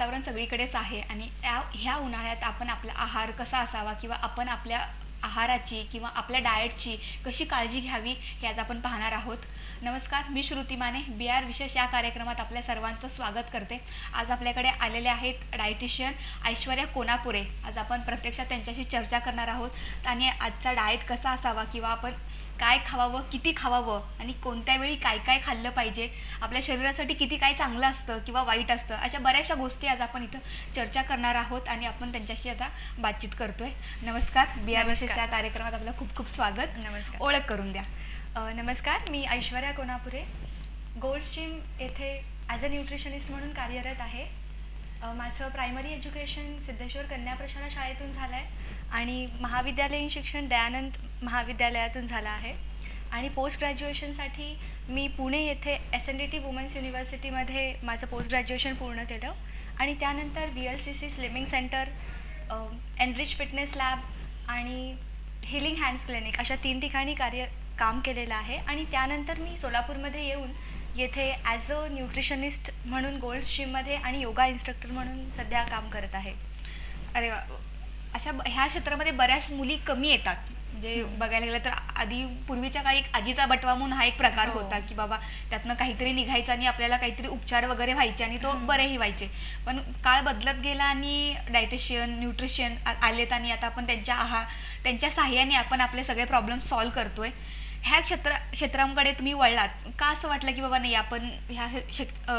वातावरण सगळीकडेच आहे आणि ह्या उन्हाळ्यात आपण आपला आहार कसा असावा किंवा आपण आपल्या आहाराची किंवा आपल्या डाएटची कशी काळजी घ्यावी हे आज आपण पाहणार आहोत. नमस्कार, मी श्रुती माने BR विशेष या कार्यक्रमात आपल्या सर्वांचं स्वागत करते. आज आपल्याकडे आलेले आहेत डायटिशियन ऐश्वर्या कोनापुरे. आज आपण प्रत्यक्षात त्यांच्याशी चर्चा करणार आहोत आणि आजचा डाएट कसा असावा किंवा आपण काय खावावं, किती खावावं आणि कोणत्या वेळी काय काय खाल्लं पाहिजे, आपल्या शरीरासाठी किती काय चांगलं असतं किंवा वाईट असतं, अशा बऱ्याचशा गोष्टी आज आपण इथं चर्चा करणार आहोत आणि आपण त्यांच्याशी आता बातचीत करतोय. नमस्कार, BR विशेष या कार्यक्रमात आपलं खूप खूप स्वागत. नमस्कार. ओळख करून द्या. नमस्कार, मी ऐश्वर्या कोनापुरे गोल्ड स्ट्रीम येथे ॲज अ न्यूट्रिशनिस्ट म्हणून कार्यरत आहे. माझं प्रायमरी एज्युकेशन सिद्धेश्वर कन्या प्रशाला शाळेतून झालं आहे आणि महाविद्यालयीन शिक्षण दयानंद महाविद्यालयातून झालं आहे आणि पोस्ट ग्रॅज्युएशनसाठी मी पुणे येथे SNDT वुमन्स युनिव्हर्सिटीमध्ये माझं पोस्ट ग्रॅज्युएशन पूर्ण केलं आणि त्यानंतर VLCC slimming centre, enrich fitness lab आणि हिलिंग हँड्स क्लिनिक अशा 3 ठिकाणी काम केलेलं आहे आणि त्यानंतर मी सोलापूरमध्ये येऊन येथे ॲज अ न्यूट्रिशनिस्ट म्हणून गोल्ड स्ट्रीममध्ये आणि योगा इन्स्ट्रक्टर म्हणून सध्या काम करत आहे. अरे वा, ह्या क्षेत्रामध्ये बऱ्याच मुली कमी येतात. म्हणजे बघायला गेलं तर आधी पूर्वीच्या काळी आजीचा बटवा म्हणून हा एक प्रकार होता की बाबा त्यातनं काहीतरी निघायचं आणि आपल्याला काहीतरी उपचार वगैरे व्हायचे आणि तो बरेही व्हायचे. पण काळ बदलत गेला आणि डायटिशियन न्यूट्रिशन आलेत आणि आता आपण त्यांच्या सहाय्याने आपण आपले सगळे प्रॉब्लेम सॉल्व्ह करतोय. ह्या क्षेत्रांकडे तुम्ही वळलात का? असं वाटलं की बाबा नाही, आपण ह्या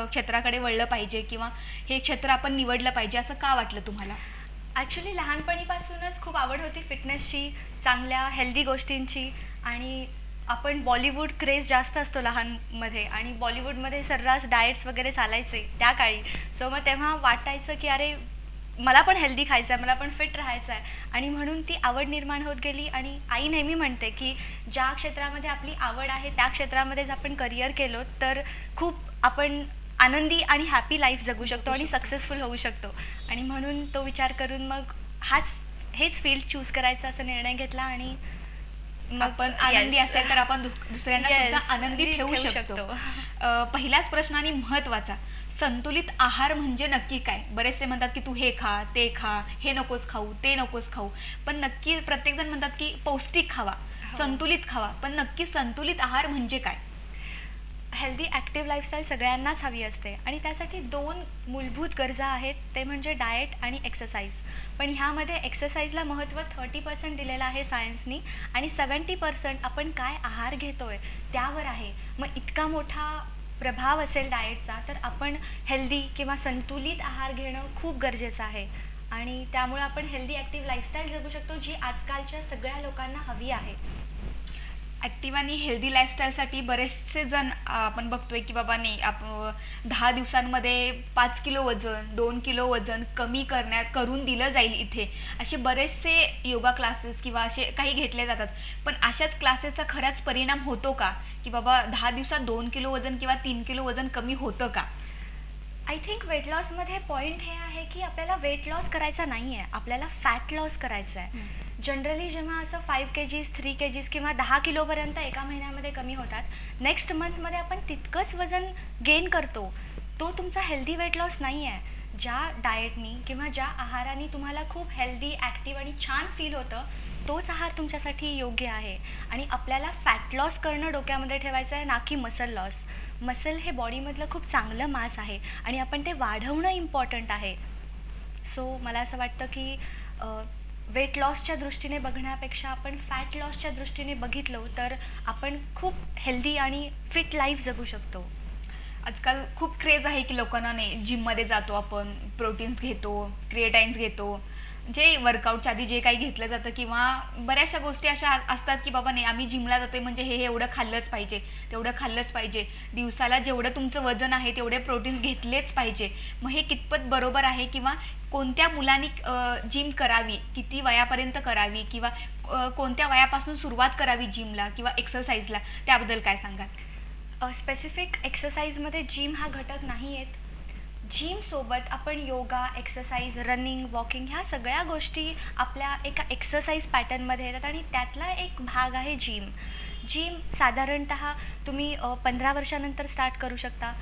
क्षेत्राकडे वळलं पाहिजे किंवा हे क्षेत्र आपण निवडलं पाहिजे, असं का वाटलं तुम्हाला? ॲक्च्युली लहानपणीपासूनच खूप आवड होती फिटनेसची, चांगल्या हेल्दी गोष्टींची आणि आपण बॉलिवूड क्रेज जास्त असतो लहानमध्ये आणि बॉलिवूडमध्ये सर्रास डाएट्स वगैरे चालायचे त्या काळी. सो मग तेव्हा वाटायचं की अरे मला पण हेल्दी खायचं आहे, मला पण फिट राहायचं आहे आणि म्हणून ती आवड निर्माण होत गेली. आणि आई नेहमी म्हणते की ज्या क्षेत्रामध्ये आपली आवड आहे त्या क्षेत्रामध्येच आपण करिअर केलो तर खूप आपण आनंदी आणि हॅपी लाईफ जगू शकतो आणि सक्सेसफुल होऊ शकतो. आणि म्हणून तो विचार करून मग हेच फील्ड चूज करायचा असा निर्णय घेतला आणि मग आपण आनंदी असेल तर आपण दुसऱ्यांना सुद्धा आनंदी ठेवू शकतो. पहिल्याच प्रश्नाने महत्त्वाचा, संतुलित आहार म्हणजे नक्की काय? बरेचसे म्हणतात की तू हे खा, ते खा, हे नकोस खाऊ, ते नकोस खाऊ, पण नक्की प्रत्येकजण म्हणतात की पौष्टिक खावा, संतुलित खावा, पण नक्की संतुलित आहार म्हणजे काय? हेल्दी ॲक्टिव्ह लाईफस्टाईल सगळ्यांनाच हवी असते आणि त्यासाठी 2 मूलभूत गरजा आहेत, ते म्हणजे डाएट आणि एक्सरसाइज. पण ह्यामध्ये एक्सरसाइजला महत्त्व 30% दिलेलं आहे सायन्सनी आणि 70% आपण काय आहार घेतोय त्यावर आहे. मग इतका मोठा प्रभाव असेल डाएटचा तर आपण हेल्दी किंवा संतुलित आहार घेणं खूप गरजेचं आहे आणि त्यामुळे आपण हेल्दी ॲक्टिव्ह लाईफस्टाईल जगू शकतो जी आजकालच्या सगळ्या लोकांना हवी आहे. ॲक्टिव्ह आणि हेल्दी लाईफस्टाईलसाठी बरेचसे जण आपण बघतोय की बाबा नाही, 10 दिवसांमध्ये 5 किलो वजन, 2 किलो वजन कमी करून दिलं जाईल इथे, असे बरेचसे योगा क्लासेस किंवा असे काही घेतले जातात. पण अशाच क्लासेसचा खराच परिणाम होतो का की बाबा 10 दिवसात 2 किलो वजन किंवा 3 किलो वजन कमी होतं का? आय थिंक वेट लॉसमध्ये पॉईंट हे आहे की आपल्याला वेट लॉस करायचा नाही आहे, आपल्याला फॅट लॉस करायचं आहे. जनरली जेव्हा असं 5 kgs 3 kgs किंवा 10 किलोपर्यंत एका महिन्यामध्ये कमी होतात, नेक्स्ट मंथमध्ये आपण तितकंच वजन गेन करतो. तो तुमचा हेल्दी वेट लॉस नाही आहे. ज्या डाएटनी किंवा ज्या आहाराने तुम्हाला खूप हेल्दी ॲक्टिव्ह आणि छान फील होतं तोच आहार तुमच्यासाठी योग्य आहे. आणि आपल्याला फॅट लॉस करणं डोक्यामध्ये ठेवायचं आहे, ना की मसल लॉस. मसल हे बॉडीमधलं खूप चांगलं मास आहे आणि आपण ते वाढवणं इम्पॉर्टंट आहे. सो मला असं वाटतं की वेट लॉसच्या दृष्टीने बघण्यापेक्षा आपण फॅट लॉसच्या दृष्टीने बघितलं तर आपण खूप हेल्दी आणि फिट लाईफ जगू शकतो. आजकाल खूप क्रेज आहे की लोकांना नाही, जिममध्ये जातो आपण, प्रोटीन्स घेतो, क्रिएटाईन्स घेतो, जे वर्कआउटच्या आधी जे काही घेतलं जातं किंवा बऱ्याचशा गोष्टी अशा असतात की बाबा नाही, आम्ही जिमला जातोय म्हणजे हे एवढं खाल्लंच पाहिजे, तेवढं खाल्लंच पाहिजे, दिवसाला जेवढं तुमचं वजन आहे तेवढे प्रोटीन्स घेतलेच पाहिजे. मग हे कितपत बरोबर आहे किंवा कोणत्या मुलांनी जिम करावी, किती वयापर्यंत करावी किंवा कोणत्या वयापासून सुरुवात करावी जिमला किंवा एक्सरसाइजला, त्याबद्दल काय सांगाल? स्पेसिफिक एक्सरसाइजमध्ये जिम हा घटक नाही आहेत. जिमसोबत आपण योगा, एक्सरसाइज, रनिंग, वॉकिंग ह्या सगळ्या गोष्टी आपल्या एका एक्सरसाइज पॅटर्नमध्ये येतात आणि त्यातला एक भाग आहे जिम. जिम साधारणतः तुम्ही 15 वर्षानंतर स्टार्ट करू शकता.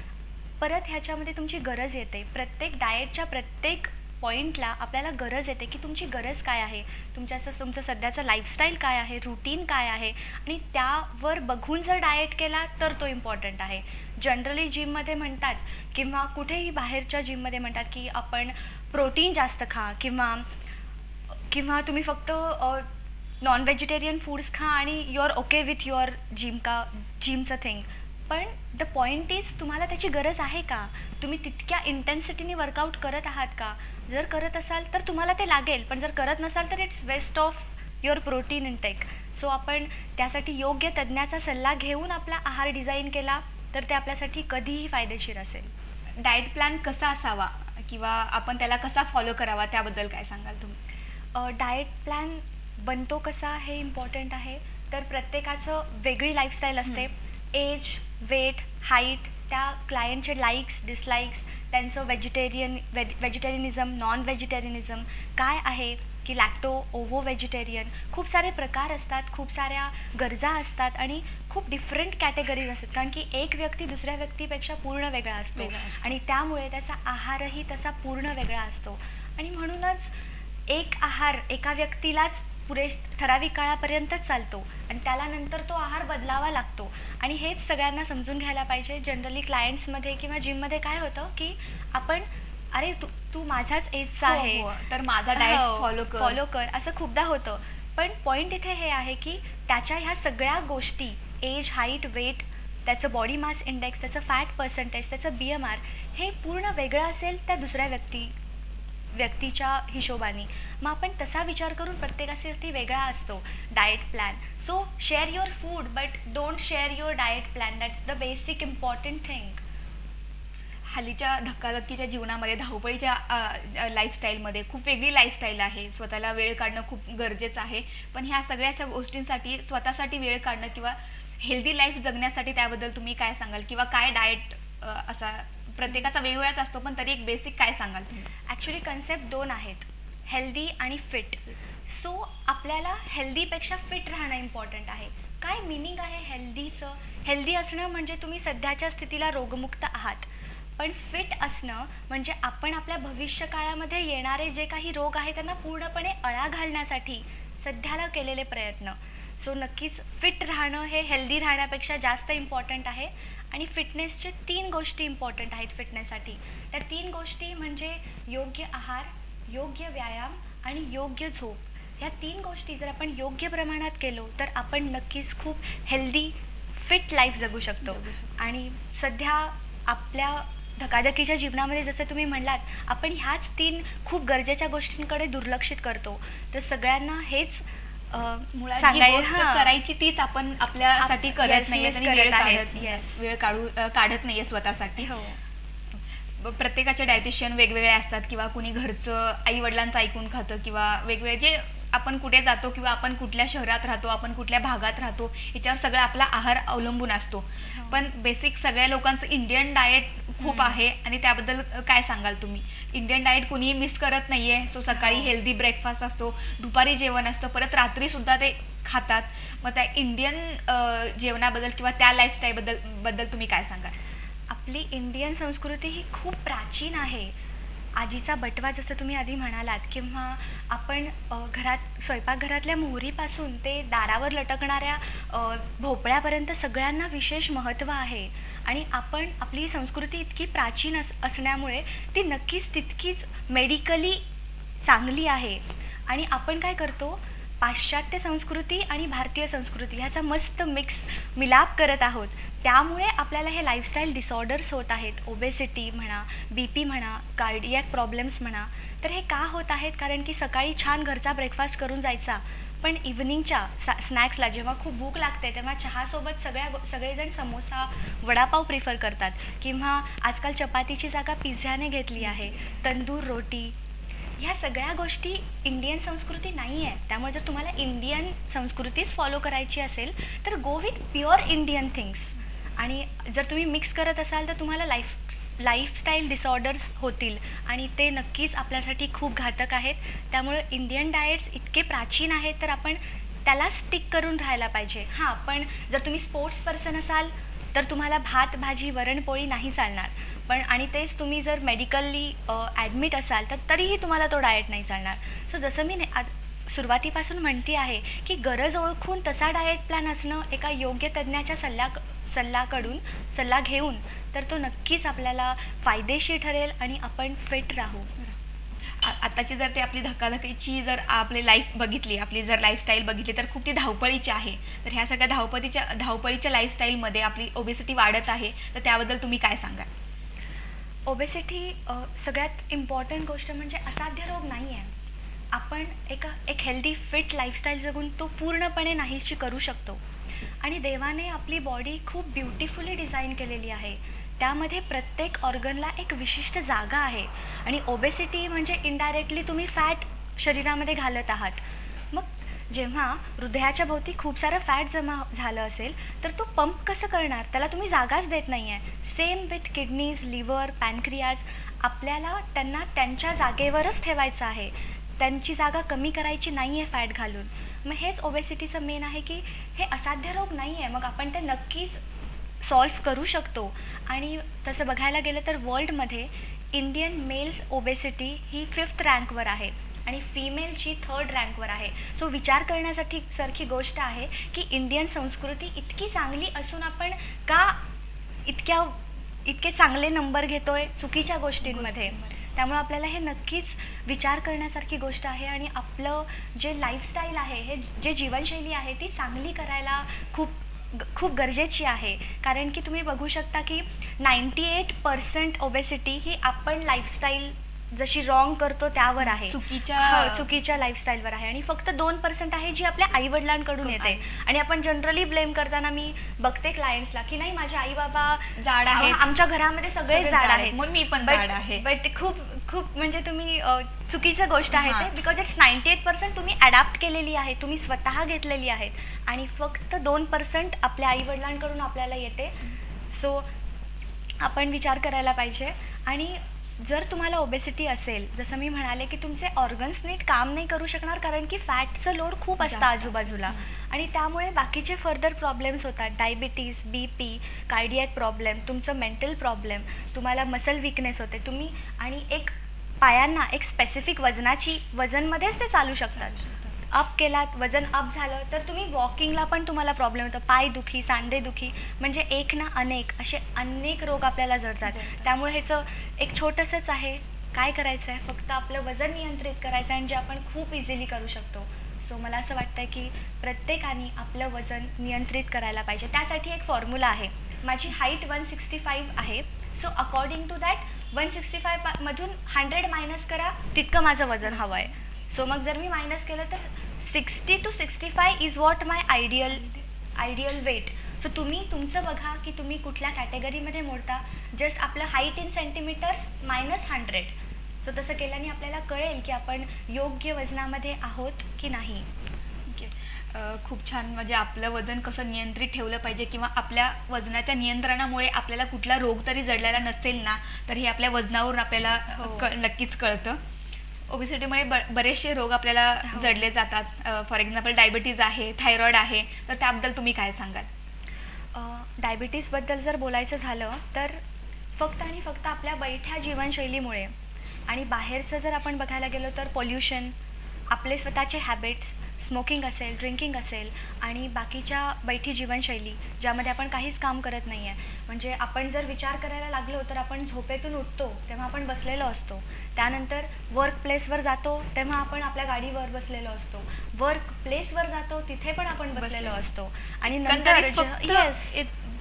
परत ह्याच्यामध्ये तुमची गरज येते. प्रत्येक डाएटच्या प्रत्येक पॉईंटला आपल्याला गरज येते की तुमची गरज काय आहे, तुमचं सध्याचं लाईफस्टाईल काय आहे, रुटीन काय आहे, आणि त्यावर बघून जर डाएट केला तर तो इम्पॉर्टंट आहे. जनरली जिममध्ये म्हणतात किंवा कुठेही बाहेरच्या जिममध्ये म्हणतात की आपण प्रोटीन जास्त खा किंवा तुम्ही फक्त नॉन व्हेजिटेरियन फूड्स खा आणि you are okay with your जिमचं थिंग. पण द पॉईंट इज तुम्हाला त्याची गरज आहे का, तुम्ही तितक्या इंटेन्सिटीने वर्कआउट करत आहात का. जर करत असाल तर तुम्हाला ते लागेल, पण जर करत नसाल तर it's waste of your protein intake. So आपण त्यासाठी योग्य तज्ज्ञाचा सल्ला घेऊन आपला आहार डिझाईन केला तर ते आपल्यासाठी कधीही फायदेशीर असेल. डाएट प्लॅन कसा असावा किंवा आपण त्याला कसा फॉलो करावा त्याबद्दल काय सांगाल तुम्ही? डाएट प्लॅन बनतो कसा हे इम्पॉर्टंट आहे. तर प्रत्येकाचं वेगळी लाईफस्टाईल असते. एज, वेट, हाईट, त्या क्लायंटचे लाईक्स, डिसलाईक्स, त्यांचं व्हेजिटेरियनिझम, नॉन व्हेजिटेरियनिझम काय आहे, की लॅक्टो, ओव्हो व्हेजिटेरियन, खूप सारे प्रकार असतात, खूप साऱ्या गरजा असतात आणि खूप डिफरंट कॅटेगरीज असतात. कारण की एक व्यक्ती दुसऱ्या व्यक्तीपेक्षा पूर्ण वेगळा असतो आणि त्यामुळे त्याचा आहारही तसा पूर्ण वेगळा असतो. आणि म्हणूनच एक आहार एका व्यक्तीलाच ठराविक काळापर्यंतच चालतो आणि त्याला नंतर तो आहार बदलावा लागतो. आणि हेच सगळ्यांना समजून घ्यायला पाहिजे. जनरली क्लायंट्समध्ये किंवा जिममध्ये काय होतं की आपण अरे तू माझाच एजचा आहे तर माझा डाएट फॉलो कर असं खूपदा होतं. पण पॉईंट इथे हे आहे की त्याच्या ह्या सगळ्या गोष्टी, एज, हाईट, वेट, त्याचं बॉडी मास इंडेक्स, त्याचं फॅट पर्सेंटेज, त्याचं BMR हे पूर्ण वेगळं असेल त्या दुसऱ्या व्यक्तीच्या हिशोबाने. मग आपण तसा विचार करून प्रत्येकासाठी वेगळा असतो diet plan. So share your food but don't share your diet plan. That's the basic important thing. हल्लीच्या धक्काधक्कीच्या जीवनामध्ये, धावपळीच्या लाईफस्टाईलमध्ये खूप वेगळी लाईफस्टाईल आहे. स्वतःला वेळ काढणं खूप गरजेचं आहे. पण ह्या सगळ्याच्या गोष्टींसाठी स्वतःसाठी वेळ काढणं किंवा हेल्दी लाईफ जगण्यासाठी त्याबद्दल तुम्ही काय सांगाल, किंवा काय डाएट असा प्रत्येकाचा वेगवेगळाच असतो पण तरी एक बेसिक काय सांगाल तुम्ही? ॲक्च्युली कन्सेप्ट दोन आहेत, हेल्दी आणि फिट. सो आपल्याला हेल्दीपेक्षा फिट राहणं इम्पॉर्टंट आहे. काय मिनिंग आहे हेल्दीचं? हेल्दी असणं म्हणजे तुम्ही सध्याच्या स्थितीला रोगमुक्त आहात. पण फिट असणं म्हणजे आपण आपल्या भविष्यकाळामध्ये येणारे जे काही रोग आहेत त्यांना पूर्णपणे आळा घालण्यासाठी सध्याला केलेले प्रयत्न. सो नक्कीच फिट राहणं हे हेल्दी राहण्यापेक्षा जास्त इम्पॉर्टंट आहे. आणि फिटनेसचे 3 गोष्टी इम्पॉर्टंट आहेत फिटनेससाठी. त्या 3 गोष्टी म्हणजे योग्य आहार, योग्य व्यायाम आणि योग्य झोप. ह्या 3 गोष्टी जर आपण योग्य प्रमाणात केलो तर आपण नक्कीच खूप हेल्दी, फिट लाईफ जगू शकतो. आणि सध्या आपल्या धकाधकीच्या जीवनामध्ये जसं तुम्ही म्हणालात, आपण ह्याच 3 खूप गरजेच्या गोष्टींकडे दुर्लक्षित करतो. तर सगळ्यांना हेच करायची तीच आपण आपल्यासाठी करत नाहीये, वेळ काढत नाहीये स्वतःसाठी. प्रत्येकाचे डायटिशियन वेगवेगळे असतात किंवा कुणी घरचं आई वडिलांचं ऐकून खातं किंवा वेगवेगळे जे आपण कुठे जातो किंवा आपण कुठल्या शहरात राहतो, आपण कुठल्या भागात राहतो याच्यावर सगळा आपला आहार अवलंबून असतो. पण बेसिक सगळ्या लोकांचं इंडियन डाएट खूप आहे आणि त्याबद्दल काय सांगाल तुम्ही? इंडियन डाएट कुणीही मिस करत नाहीये. सो सकाळी हेल्दी ब्रेकफास्ट असतो, दुपारी जेवण असतं, परत रात्री सुद्धा ते खातात. मग त्या इंडियन जेवणाबद्दल किंवा त्या लाईफस्टाईल बद्दल तुम्ही काय सांगाल? आपली इंडियन संस्कृती ही खूप प्राचीन आहे. आजीचा बटवा जसं तुम्ही आधी म्हणालात, किंवा आपण स्वयंपाकघरातल्या मोहरीपासून ते दारावर लटकणाऱ्या भोपळ्यापर्यंत सगळ्यांना विशेष महत्त्व आहे. आणि आपली संस्कृती इतकी प्राचीन असण्यामुळे ती नक्कीच तितकीच मेडिकली चांगली आहे. आणि आपण काय करतो, पाश्चात्य संस्कृती आणि भारतीय संस्कृती ह्याचा मस्त मिलाप करत आहोत. त्यामुळे आपल्याला हे लाईफस्टाईल डिसऑर्डर्स होत आहेत. ओबेसिटी म्हणा, BP म्हणा, कार्डियॅक प्रॉब्लेम्स म्हणा. तर हे का होत आहेत? कारण की सकाळी छान घरचा ब्रेकफास्ट करून जायचा, पण इव्हनिंगच्या स्नॅक्सला जेव्हा खूप भूक लागते तेव्हा चहासोबत सगळेजण समोसा, वडापाव प्रिफर करतात. किंवा आजकाल चपातीची जागा पिझ्झाने घेतली आहे, तंदूर रोटी. ह्या सगळ्या गोष्टी इंडियन संस्कृती नाही आहे. त्यामुळे जर तुम्हाला इंडियन संस्कृतीच फॉलो करायची असेल तर go with pure Indian things. आणि जर तुम्ही मिक्स करत असाल तर तुम्हाला लाईफस्टाईल डिसऑर्डर्स होतील आणि ते नक्कीच आपल्यासाठी खूप घातक आहेत. त्यामुळे इंडियन डाएट्स इतके प्राचीन आहेत तर आपण त्याला स्टिक करून राहायला पाहिजे. हां, पण जर तुम्ही स्पोर्ट्स पर्सन असाल तर तुम्हाला भात भाजी वरणपोळी नाही चालणार. पण आणि तेच तुम्ही जर मेडिकली ॲडमिट असाल तर तरीही तुम्हाला तो डाएट नाही चालणार. सो जसं मी आज सुरुवातीपासून म्हणते आहे की गरज ओळखून तसा डाएट प्लॅन असणं, एका योग्य तज्ज्ञाच्या सल्ला घेऊन तर तो नक्कीच आपल्याला फायदेशीर ठरेल आणि आपण फिट राहू. आताची जर ते आपली धकाधकीची जर आपली लाईफ बघितली, आपली जर लाईफस्टाईल बघितली तर खूप ती धावपळीची आहे. तर ह्या सगळ्या धावपळीच्या लाईफस्टाईलमध्ये आपली ओबेसिटी वाढत आहे, तर त्याबद्दल तुम्ही काय सांगाल? ओबेसिटी सगळ्यात इम्पॉर्टंट गोष्ट म्हणजे असाध्य रोग नाही आहे. आपण एक हेल्दी फिट लाईफस्टाईल जगून तो पूर्णपणे नाहीशी करू शकतो. आणि देवाने आपली बॉडी खूप ब्युटिफुली डिझाईन केलेली आहे. त्यामध्ये प्रत्येक ऑर्गनला एक विशिष्ट जागा आहे. आणि ओबेसिटी म्हणजे इनडायरेक्टली तुम्ही फॅट शरीरामध्ये घालत आहात. मग जेव्हा हृदयाच्या भोवती खूप सारं फॅट जमा झालं असेल तर तो पंप कसं करणार? त्याला तुम्ही जागाच देत नाही आहे. Same with kidneys, liver, pancreas, आपल्याला त्यांना त्यांच्या जागेवरच ठेवायचं आहे. त्यांची जागा कमी करायची नाही आहे फॅट घालून. मग हेच ओबेसिटीचं मेन आहे की हे असाध्य रोग नाही आहे. मग आपण ते नक्कीच सॉल्व्ह करू शकतो. आणि तसं बघायला गेलं तर वर्ल्डमध्ये इंडियन मेल्स ओबेसिटी ही 5th रँकवर आहे आणि फिमेलची 3rd रँकवर आहे. सो विचार करण्यासाठी सारखी गोष्ट आहे की इंडियन संस्कृती इतकी चांगली असून आपण का इतके चांगले नंबर घेतोय चुकीच्या गोष्टींमध्ये. त्यामुळे आपल्याला हे नक्कीच विचार करण्यासारखी गोष्ट आहे. आणि आपलं जे लाईफस्टाईल आहे, हे जे जीवनशैली आहे ती चांगली करायला खूप गरजेची आहे. कारण की तुम्ही बघू शकता की 98% ओबेसिटी ही आपण लाईफस्टाईल जशी रॉंग करतो त्यावर आहे, चुकीच्या लाईफस्टाईलवर आहे. आणि फक्त 2% आहे जी आपल्या आईवडिलांकडून येते. आणि आपण जनरली ब्लेम करताना मी बघते क्लायंट्सला की नाही माझे आई बाबा जाड आहेत, आमच्या घरामध्ये सगळे जाड आहेत, मग मी पण जाड आहे. बट खूप म्हणजे तुम्ही चुकीचं गोष्ट आहे ते. बिकॉज इट्स 98% तुम्ही अडॅप्ट केलेली आहे, तुम्ही स्वतः घेतलेली आहेत. आणि फक्त 2% आपल्या आईवडिलांकडून आपल्याला येते. सो आपण विचार करायला पाहिजे. आणि जर तुम्हाला ओबेसिटी असेल, जसं मी म्हणाले की तुमचे ऑर्गन्स नीट काम नाही करू शकणार कारण की फॅटचं लोड खूप असतं आजूबाजूला. आणि त्यामुळे बाकीचे फर्दर प्रॉब्लेम्स होतात. डायबिटीज, BP, कार्डियक प्रॉब्लेम, तुमचं मेंटल प्रॉब्लेम, तुम्हाला मसल विकनेस होते. तुम्ही आणि एक पायांना एक स्पेसिफिक वजनमध्येच ते चालू शकतात. अप केलात, वजन अप झालं तर तुम्ही वॉकिंगला पण तुम्हाला प्रॉब्लेम होतं. पायदुखी, सांधेदुखी, म्हणजे एक ना असे अनेक रोग आपल्याला जडतात. त्यामुळे ह्याचं एक छोटंसंच आहे, काय करायचं आहे, फक्त आपलं वजन नियंत्रित करायचं आहे, आणि जे आपण खूप इझिली करू शकतो. सो मला असं वाटतं की प्रत्येकाने आपलं वजन नियंत्रित करायला पाहिजे. त्यासाठी एक फॉर्म्युला आहे. माझी हाईट 165 आहे. सो अकॉर्डिंग टू दॅट 165 मधून 100 मायनस करा, तितकं माझं वजन हवं आहे. सो मग जर मी मायनस केलं तर 60 to 65 is what my ideal weight. So तुम्ही तुमचं बघा की तुम्ही कुठल्या कॅटेगरीमध्ये मोडता. जस्ट आपलं हाईट इन सेंटीमीटर्स -100. सो तसं केल्याने आपल्याला कळेल की आपण योग्य वजनामध्ये आहोत की नाही. खूप छान. म्हणजे आपलं वजन कसं नियंत्रित ठेवलं पाहिजे किंवा आपल्या वजनाच्या नियंत्रणामुळे आपल्याला कुठला रोग तरी जडलेला नसेल ना, तर हे आपल्या वजनावरून आपल्याला नक्कीच कळतं. ओबेसिटीमुळे बरेचसे रोग आपल्याला जडले जातात. फॉर एक्झाम्पल डायबिटीज आहे, थायरॉइड आहे, तर त्याबद्दल तुम्ही काय सांगाल? डायबिटीजबद्दल जर बोलायचं झालं तर फक्त आणि फक्त आपल्या बैठ्या जीवनशैलीमुळे आणि बाहेरचं जर आपण बघायला गेलो तर पोल्युशन, आपले स्वतःचे हॅबिट्स, स्मोकिंग असेल, ड्रिंकिंग असेल आणि बाकीच्या बैठी जीवनशैली ज्यामध्ये आपण काहीच काम करत नाही आहे. म्हणजे आपण जर विचार करायला लागलो तर आपण झोपेतून उठतो तेव्हा आपण बसलेलो असतो. त्यानंतर वर्क प्लेसवर जातो तेव्हा आपण आपल्या गाडीवर बसलेलो असतो. वर्क प्लेसवर जातो तिथे पण आपण बसलेलो असतो. आणि नंतर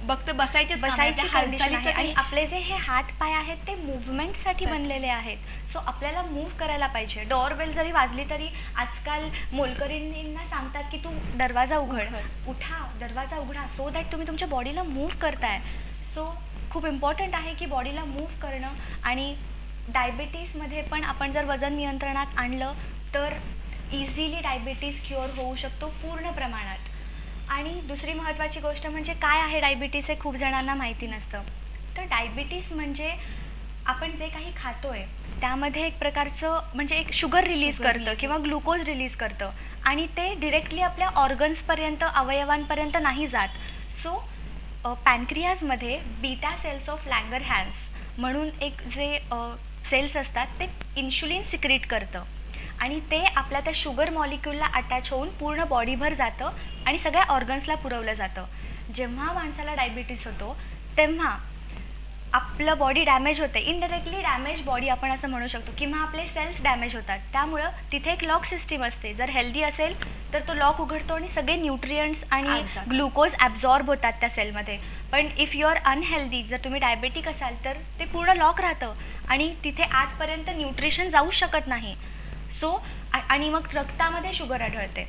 फक्त बसायची हालचालीचं. आणि आपले जे हे हात पाय आहेत ते मुवमेंटसाठी बनलेले आहेत. सो आपल्याला मूव्ह करायला पाहिजे. डोअरबेल जरी वाजली तरी आजकाल मोलकरीणींना सांगतात की तू दरवाजा उठा, दरवाजा उघडा, सो दॅट तुम्ही तुमच्या बॉडीला मूव्ह करताय. सो खूप इम्पॉर्टंट आहे की बॉडीला मूव्ह करणं. आणि डायबिटीजमध्ये पण आपण जर वजन नियंत्रणात आणलं तर इझिली डायबिटीज क्युअर होऊ शकतो पूर्ण प्रमाणात. आणि दुसरी महत्त्वाची गोष्ट म्हणजे काय आहे डायबिटीज हे खूप जणांना माहिती नसतं. तर डायबिटीज म्हणजे आपण जे काही खातोय त्यामध्ये एक प्रकारचं म्हणजे एक शुगर रिलीज करतं किंवा ग्लुकोज रिलीज करतं आणि ते डिरेक्टली आपल्या ऑर्गन्सपर्यंत, अवयवांपर्यंत नाही जात. सो पॅनक्रियाजमध्ये बीटा सेल्स ऑफ लँगरहॅन्स म्हणून एक जे सेल्स असतात ते इन्शुलिन सिक्रीट करतं आणि ते आपल्या त्या शुगर मॉलिक्यूलला अटॅच होऊन पूर्ण बॉडीभर जातं आणि सगळ्या ऑर्गन्सला पुरवलं जातं. जेव्हा माणसाला डायबिटीस होतो तेव्हा आपलं बॉडी डॅमेज होते, इनडायरेक्टली डॅमेज बॉडी आपण असं म्हणू शकतो, किंवा आपले सेल्स डॅमेज होतात. त्यामुळं तिथे एक लॉक सिस्टीम असते. जर हेल्दी असेल तर तो लॉक उघडतो आणि सगळे न्यूट्रियंट्स आणि ग्लुकोज ॲब्झॉर्ब होतात त्या सेलमध्ये. पण इफ यू आर अनहेल्दी, जर तुम्ही डायबेटिक असाल तर ते पूर्ण लॉक राहतं आणि तिथे आतपर्यंत न्यूट्रिशन जाऊ शकत नाही. सो आणि मग रक्तामध्ये शुगर आढळते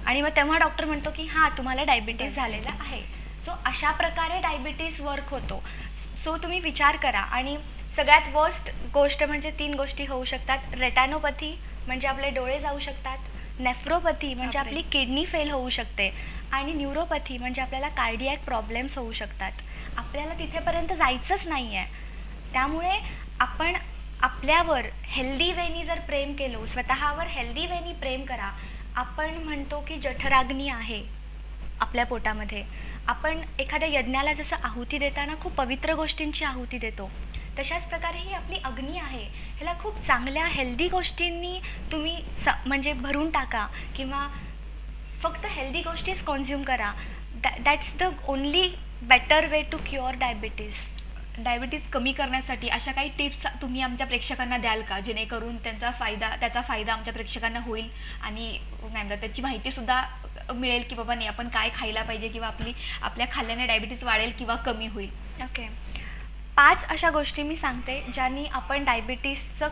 आणि मग तेव्हा डॉक्टर म्हणतो की हां तुम्हाला डायबिटीस झालेला आहे. सो अशा प्रकारे डायबिटीस वर्क होतो. सो तुम्ही विचार करा. आणि सगळ्यात वर्स्ट गोष्ट म्हणजे 3 गोष्टी होऊ शकतात. रेटॅनोपॅथी म्हणजे आपले डोळे जाऊ शकतात, नेफ्रोपॅथी म्हणजे आपली किडनी फेल होऊ शकते आणि न्यूरोपॅथी म्हणजे आपल्याला कार्डियॅक प्रॉब्लेम्स होऊ शकतात. आपल्याला तिथेपर्यंत जायचंच नाही आहे. त्यामुळे आपण आपल्यावर हेल्दी वेनी जर प्रेम केलो, स्वतःवर हेल्दी वेनी प्रेम करा. आपण म्हणतो की जठराग्नी आहे आपल्या पोटामध्ये. आपण एखाद्या यज्ञाला जसं आहुती देताना खूप पवित्र गोष्टींची आहुती देतो, तशाच प्रकारे ही आपली अग्नी आहे. ह्याला खूप चांगल्या हेल्दी गोष्टींनी तुम्ही म्हणजे भरून टाका किंवा फक्त हेल्दी गोष्टीच कॉन्झ्युम करा. That's the only better way to cure diabetes. Diabetes कमी करण्यासाठी अशा काही टिप्स तुम्ही आमच्या प्रेक्षकांना द्याल का, जेणेकरून त्याचा फायदा आमच्या प्रेक्षकांना होईल आणि काय म्हणतात त्याची माहितीसुद्धा मिळेल की बाबा नाही आपण काय खायला पाहिजे किंवा आपल्या खाल्ल्याने डायबिटीज वाढेल किंवा कमी होईल. ओके, 5 अशा गोष्टी मी सांगते ज्यांनी आपण डायबिटीसचं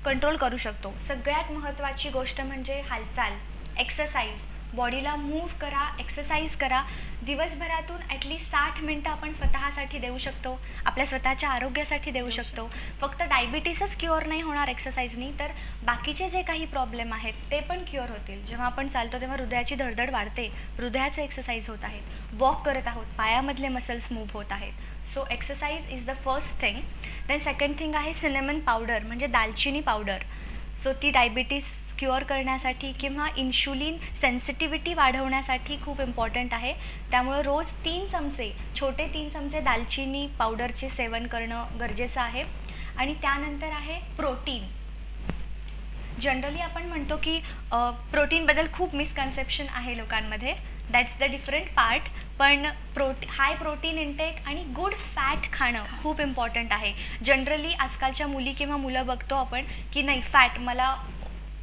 कंट्रोल करू शकतो. सगळ्यात महत्त्वाची गोष्ट म्हणजे हालचाल, एक्सरसाइज. बॉडीला मूव्ह करा, एक्सरसाइज करा. दिवसभरातून ॲटलीस्ट 60 मिनटं आपण स्वतःसाठी देऊ शकतो, आपल्या स्वतःच्या आरोग्यासाठी देऊ शकतो. फक्त डायबिटीसच क्युअर नाही होणार एक्सरसाइजनी, तर बाकीचे जे काही प्रॉब्लेम आहेत ते पण क्युअर होतील. जेव्हा आपण चालतो तेव्हा हृदयाची धडधड वाढते, हृदयाचे एक्सरसाइज होत आहेत. वॉक करत आहोत, पायामधले मसल्स मूव्ह होत आहेत. So exercise is the first thing. Then second thing आहे सिनेमन पावडर म्हणजे दालचिनी पावडर. सो ती डायबिटीस क्युअर करण्यासाठी किंवा इन्शुलिन सेन्सिटिव्हिटी वाढवण्यासाठी खूप इम्पॉर्टंट आहे. त्यामुळं रोज 3 चमचे, छोटे 3 चमचे दालचिनी पावडरचे सेवन करणं गरजेचं आहे. आणि त्यानंतर आहे प्रोटीन. जनरली आपण म्हणतो की प्रोटीनबद्दल खूप मिसकन्सेप्शन आहे लोकांमध्ये. That's the different part. पण हाय प्रोटीन इंटेक आणि गुड फॅट खाणं खूप इम्पॉर्टंट आहे. जनरली आजकालच्या मुली किंवा मुलं बघतो आपण की नाही फॅट मला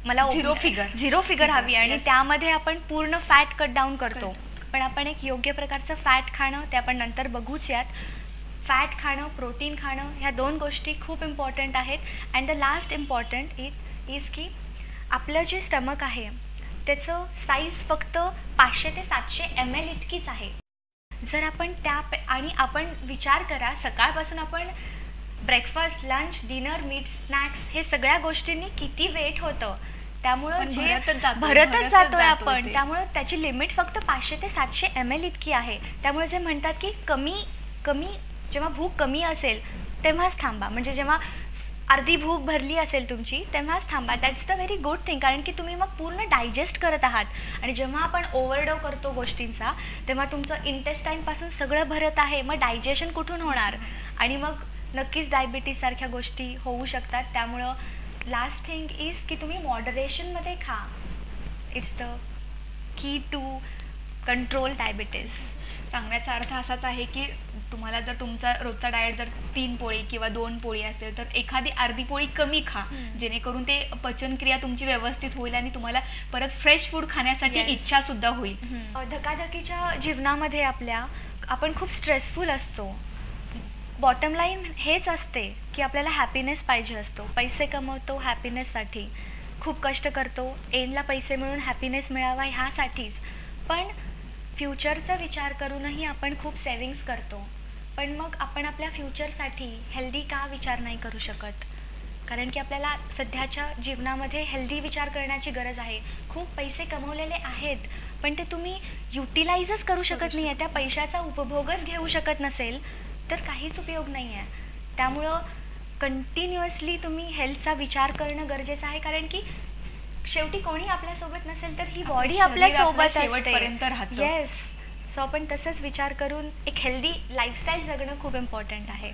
झिरो फिगर हवी आणि त्यामध्ये आपण पूर्ण फॅट कट डाऊन करतो. पण आपण एक योग्य प्रकारचं फॅट खाणं ते आपण नंतर बघूच यात. फॅट खाणं, प्रोटीन खाणं ह्या 2 गोष्टी खूप इम्पॉर्टंट आहेत. And the last important is की आपलं जे स्टमक आहे त्याचं साईज फक्त 500 ते 700 ml इतकीच आहे. जर आपण आणि आपण विचार करा सकाळपासून आपण breakfast, lunch, dinner, meat, snacks हे सगळ्या गोष्टींनी किती वेट होतं. त्यामुळं भरतच जातोय आपण. त्यामुळं त्याची लिमिट फक्त 500 ते 700 ml इतकी आहे. त्यामुळे जे म्हणतात की कमी जेव्हा भूक कमी असेल तेव्हाच थांबा. म्हणजे जेव्हा अर्धी भूक भरली असेल तुमची तेव्हाच थांबा. That's the very good thing. कारण की तुम्ही मग पूर्ण डायजेस्ट करत आहात. आणि जेव्हा आपण ओव्हरडो करतो गोष्टींचा तेव्हा तुमचं इंटेस्टाईनपासून सगळं भरत आहे, मग डायजेशन कुठून होणार आणि मग नक्कीच डायबिटीससारख्या गोष्टी होऊ शकतात. त्यामुळं लास्ट थिंग इज की तुम्ही मॉडरेशनमध्ये खा. It's the key to control diabetes. सांगण्याचा अर्थ असाच आहे की तुम्हाला जर तुमचा रोजचा डाएट जर 3 पोळी किंवा 2 पोळी असेल तर एखादी अर्धी पोळी कमी खा, जेणेकरून ते पचनक्रिया तुमची व्यवस्थित होईल आणि तुम्हाला परत फ्रेश फूड खाण्यासाठी इच्छासुद्धा होईल. धकाधकीच्या जीवनामध्ये आपण खूप स्ट्रेसफुल असतो. बॉटम लाईन हेच असते की आपल्याला हॅपीनेस पाहिजे असतो. पैसे कमवतो हॅपीनेससाठी, खूप कष्ट करतो, एंडला पैसे मिळून हॅपीनेस मिळावा ह्यासाठीच. पण फ्युचरचा विचार करूनही आपण खूप सेविंग्स करतो. पण मग आपण आपल्या फ्युचरसाठी हेल्दी का विचार नाही करू शकत? कारण की आपल्याला सध्याच्या जीवनामध्ये हेल्दी विचार करण्याची गरज आहे. खूप पैसे कमवलेले आहेत पण ते तुम्ही युटिलाइजच करू शकत नाही आहे. त्या पैशाचा उपभोगच घेऊ शकत नसेल तर काहीच उपयोग नाही आहे. त्यामुळं कंटिन्युअसली तुम्ही हेल्थचा विचार करणं गरजेचं आहे. कारण की शेवटी कोणी आपल्यासोबत नसेल तर ही बॉडी आपल्यासोबत शेवटपर्यंत राहते. येस. सो आपण तसंच विचार करून एक हेल्दी लाईफस्टाईल जगणं खूप इम्पॉर्टंट आहे.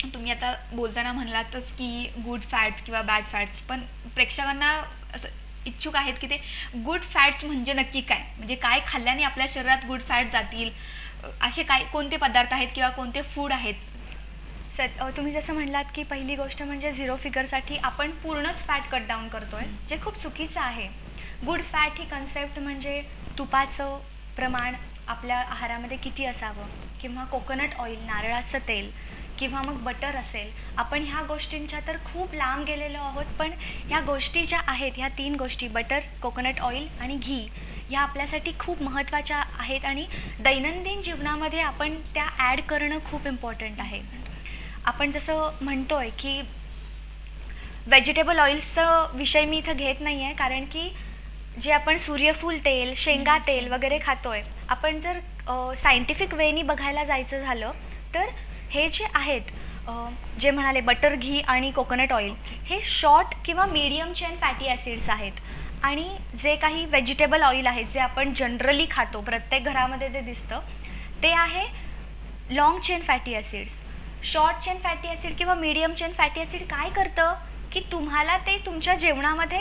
तुम्ही आता बोलताना म्हणलातच की गुड फॅट्स किंवा बॅड फॅट्स, पण प्रेक्षकांना असं इच्छुक आहेत की ते गुड फॅट्स म्हणजे नक्की काय, म्हणजे काय खाल्ल्याने आपल्या शरीरात गुड फॅट जातील, असे काय कोणते पदार्थ आहेत किंवा कोणते फूड आहेत? तुम्ही जसं म्हणलात की पहिली गोष्ट म्हणजे झिरो फिगरसाठी आपण पूर्णच फॅट कट डाऊन करतोय, जे खूप चुकीचं आहे. गुड फॅट ही कन्सेप्ट म्हणजे तुपाचं प्रमाण आपल्या आहारामध्ये किती असावं, किंवा कोकोनट ऑइल, नारळाचं तेल, किंवा मग बटर असेल. आपण ह्या गोष्टींच्या तर खूप लांब गेलेलो आहोत, पण ह्या गोष्टी ज्या आहेत, ह्या 3 गोष्टी बटर, कोकोनट ऑइल आणि घी, ह्या आपल्यासाठी खूप महत्त्वाच्या आहेत आणि दैनंदिन जीवनामध्ये आपण त्या ॲड करणं खूप इम्पॉर्टंट आहे. आपण जसं म्हणतोय की व्हेजिटेबल ऑइल्सचा विषय मी इथं घेत नाही आहे, कारण की जे आपण सूर्यफूल तेल, शेंगा तेल वगैरे खातोय, आपण जर सायंटिफिक वेनी बघायला जायचं झालं तर हे जे आहेत, जे म्हणाले बटर, घी आणि कोकोनट ऑइल, हे शॉर्ट किंवा मीडियम चेन फॅटी ॲसिड्स आहेत. आणि जे काही व्हेजिटेबल ऑइल आहेत जे आपण जनरली खातो, प्रत्येक घरामध्ये ते दिसतं, ते आहे long chain fatty acids. Short chain fatty acid किंवा मीडियम चेन फॅटी ॲसिड काय करतं की तुम्हाला ते तुमच्या जेवणामध्ये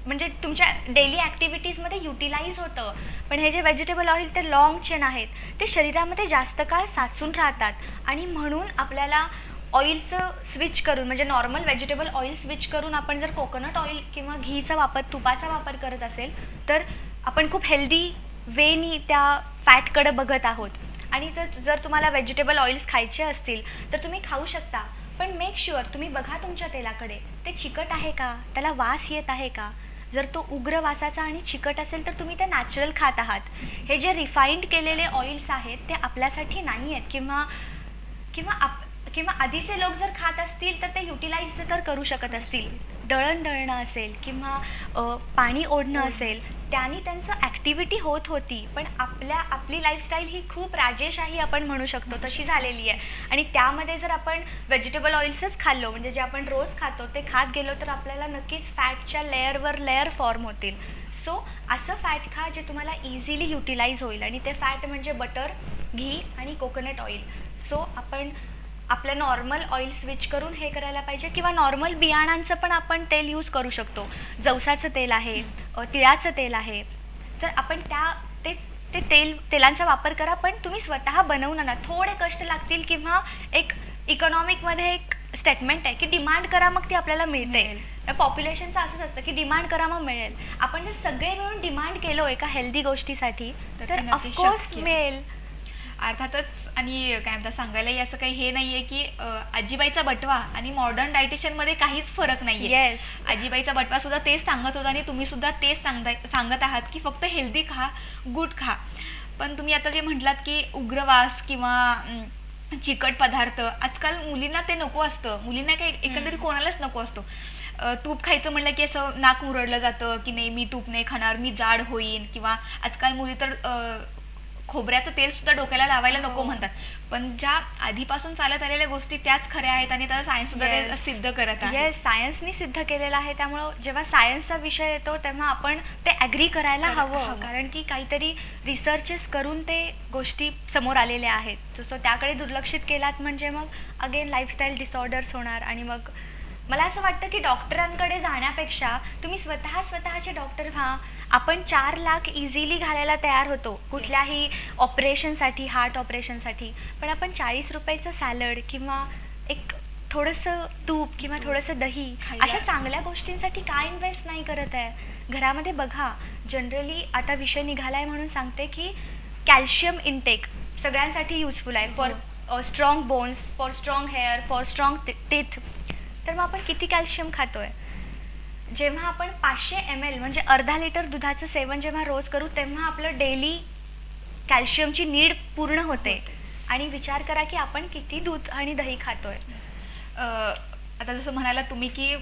म्हणजे तुमच्या डेली ॲक्टिव्हिटीजमध्ये युटिलाइज होतं. पण हे जे व्हेजिटेबल ऑइल ते लाँग चेन आहेत, ते शरीरामध्ये जास्त काळ साचून राहतात आणि म्हणून आपल्याला ऑइलचं स्विच करून, म्हणजे नॉर्मल व्हेजिटेबल ऑइल स्विच करून आपण जर कोकोनट ऑइल किंवा घीचा वापर, तुपाचा वापर करत असेल तर आपण खूप हेल्दी वेनी त्या फॅटकडे बघत आहोत. आणि जर तुम्हाला व्हेजिटेबल ऑइल्स खायचे असतील तर तुम्ही खाऊ शकता, पण मेक शुअर तुम्ही बघा तुमच्या तेलाकडे, ते चिकट आहे का, त्याला वास येत आहे का. जर तो उग्र वासाचा आणि चिकट असेल तर तुम्ही ते नॅचरल खात आहात. हे जे रिफाईंड केलेले ऑइल्स आहेत ते आपल्यासाठी नाही आहेत, किंवा आधीचे लोक जर खात असतील तर ते युटिलाइज तर करू शकत असतील. दळणं असेल किंवा पाणी ओढणं असेल, त्याने त्यांचं ॲक्टिव्हिटी होत होती. पण आपली लाईफस्टाईल ही खूप राजेशाही आपण म्हणू शकतो तशी झालेली आहे. आणि त्यामध्ये जर आपण व्हेजिटेबल ऑइल्सच खाल्लो, म्हणजे जे आपण रोज खातो ते खात गेलो, तर आपल्याला नक्कीच फॅटच्या लेअरवर लेअर फॉर्म होतील. सो असं फॅट खा जे तुम्हाला इझिली युटिलाइज होईल, आणि ते फॅट म्हणजे बटर, घी आणि कोकोनट ऑइल. सो आपण आपलं नॉर्मल ऑइल स्विच करून हे करायला पाहिजे, किंवा नॉर्मल बियाणांचं पण आपण तेल यूज करू शकतो. जवसाचं तेल आहे, तिळाचं तेल आहे, तर आपण ते तेलांचा वापर करा. पण तुम्ही स्वतः बनवून ना, थोडे कष्ट लागतील, किंवा एक इकॉनॉमिकमध्ये एक स्टेटमेंट आहे की डिमांड करा मग ती आपल्याला मिळते. पॉप्युलेशनचं असंच असतं की डिमांड करा मग मिळेल. आपण जर सगळे मिळून डिमांड केलो एका हेल्दी गोष्टीसाठी तर ऑफकोर्स मिळेल. अर्थातच. आणि काय म्हणतात, सांगायलाही असं काही हे नाहीये की आजीबाईचा बटवा आणि मॉडर्न डायटिशियनमध्ये काहीच फरक नाहीये. येस, आजीबाईचा बटवा सुद्धा तेच सांगत होता आणि तुम्ही सुद्धा तेच सांगत आहात की फक्त हेल्दी खा, गुड खा. पण तुम्ही आता जे म्हटलात की उग्रवास किंवा चिकट पदार्थ, आजकाल मुलींना ते नको असतं. मुलींना काही एकंदरीत कोणालाच नको असतो. तूप खायचं म्हणलं की असं नाक मुरडलं जातं की नाही, मी तूप नाही खाणार, मी जाड होईन. किंवा आजकाल मुली तर खोबऱ्याचं तेल सुद्धा डोक्याला लावायला नको म्हणतात. पण ज्या आधीपासून चालत आलेल्या गोष्टी त्याच खऱ्या आहेत, आणि त्याला सायन्स सुद्धा ते सिद्ध करत आहे. येस, सायन्सनी सिद्ध केलेलं आहे. त्यामुळं जेव्हा सायन्सचा विषय येतो तेव्हा आपण ते ॲग्री करायला हवं, कारण की काहीतरी रिसर्चेस करून ते गोष्टी समोर आलेल्या आहेत. सो त्याकडे दुर्लक्षित केलात म्हणजे मग अगेन लाईफस्टाईल डिसऑर्डर्स होणार. आणि मग मला असं वाटतं की डॉक्टरांकडे जाण्यापेक्षा तुम्ही स्वतःचे डॉक्टर व्हा. आपण 4 लाख इझिली घालायला तयार होतो कुठल्याही ऑपरेशनसाठी, हार्ट ऑपरेशनसाठी, पण आपण 40 रुपयाचं सॅलड किंवा एक थोडंसं तूप किंवा थोडंसं दही अशा चांगल्या गोष्टींसाठी काय इन्व्हेस्ट नाही करत आहे. घरामध्ये बघा, जनरली आता विषय निघाला आहे म्हणून सांगते की कॅल्शियम इंटेक सगळ्यांसाठी युजफुल आहे. For strong bones, for strong hair, for strong teeth. तर मग आपण किती कॅल्शियम खातोय? जेव्हा आपण 500 ml म्हणजे अर्धा लिटर दुधाचं सेवन जेव्हा रोज करू, तेव्हा आपलं डेली कॅल्शियमची नीड पूर्ण होते. आणि विचार करा की आपण किती दूध आणि दही खातोय. आता जसं म्हणाला तुम्ही की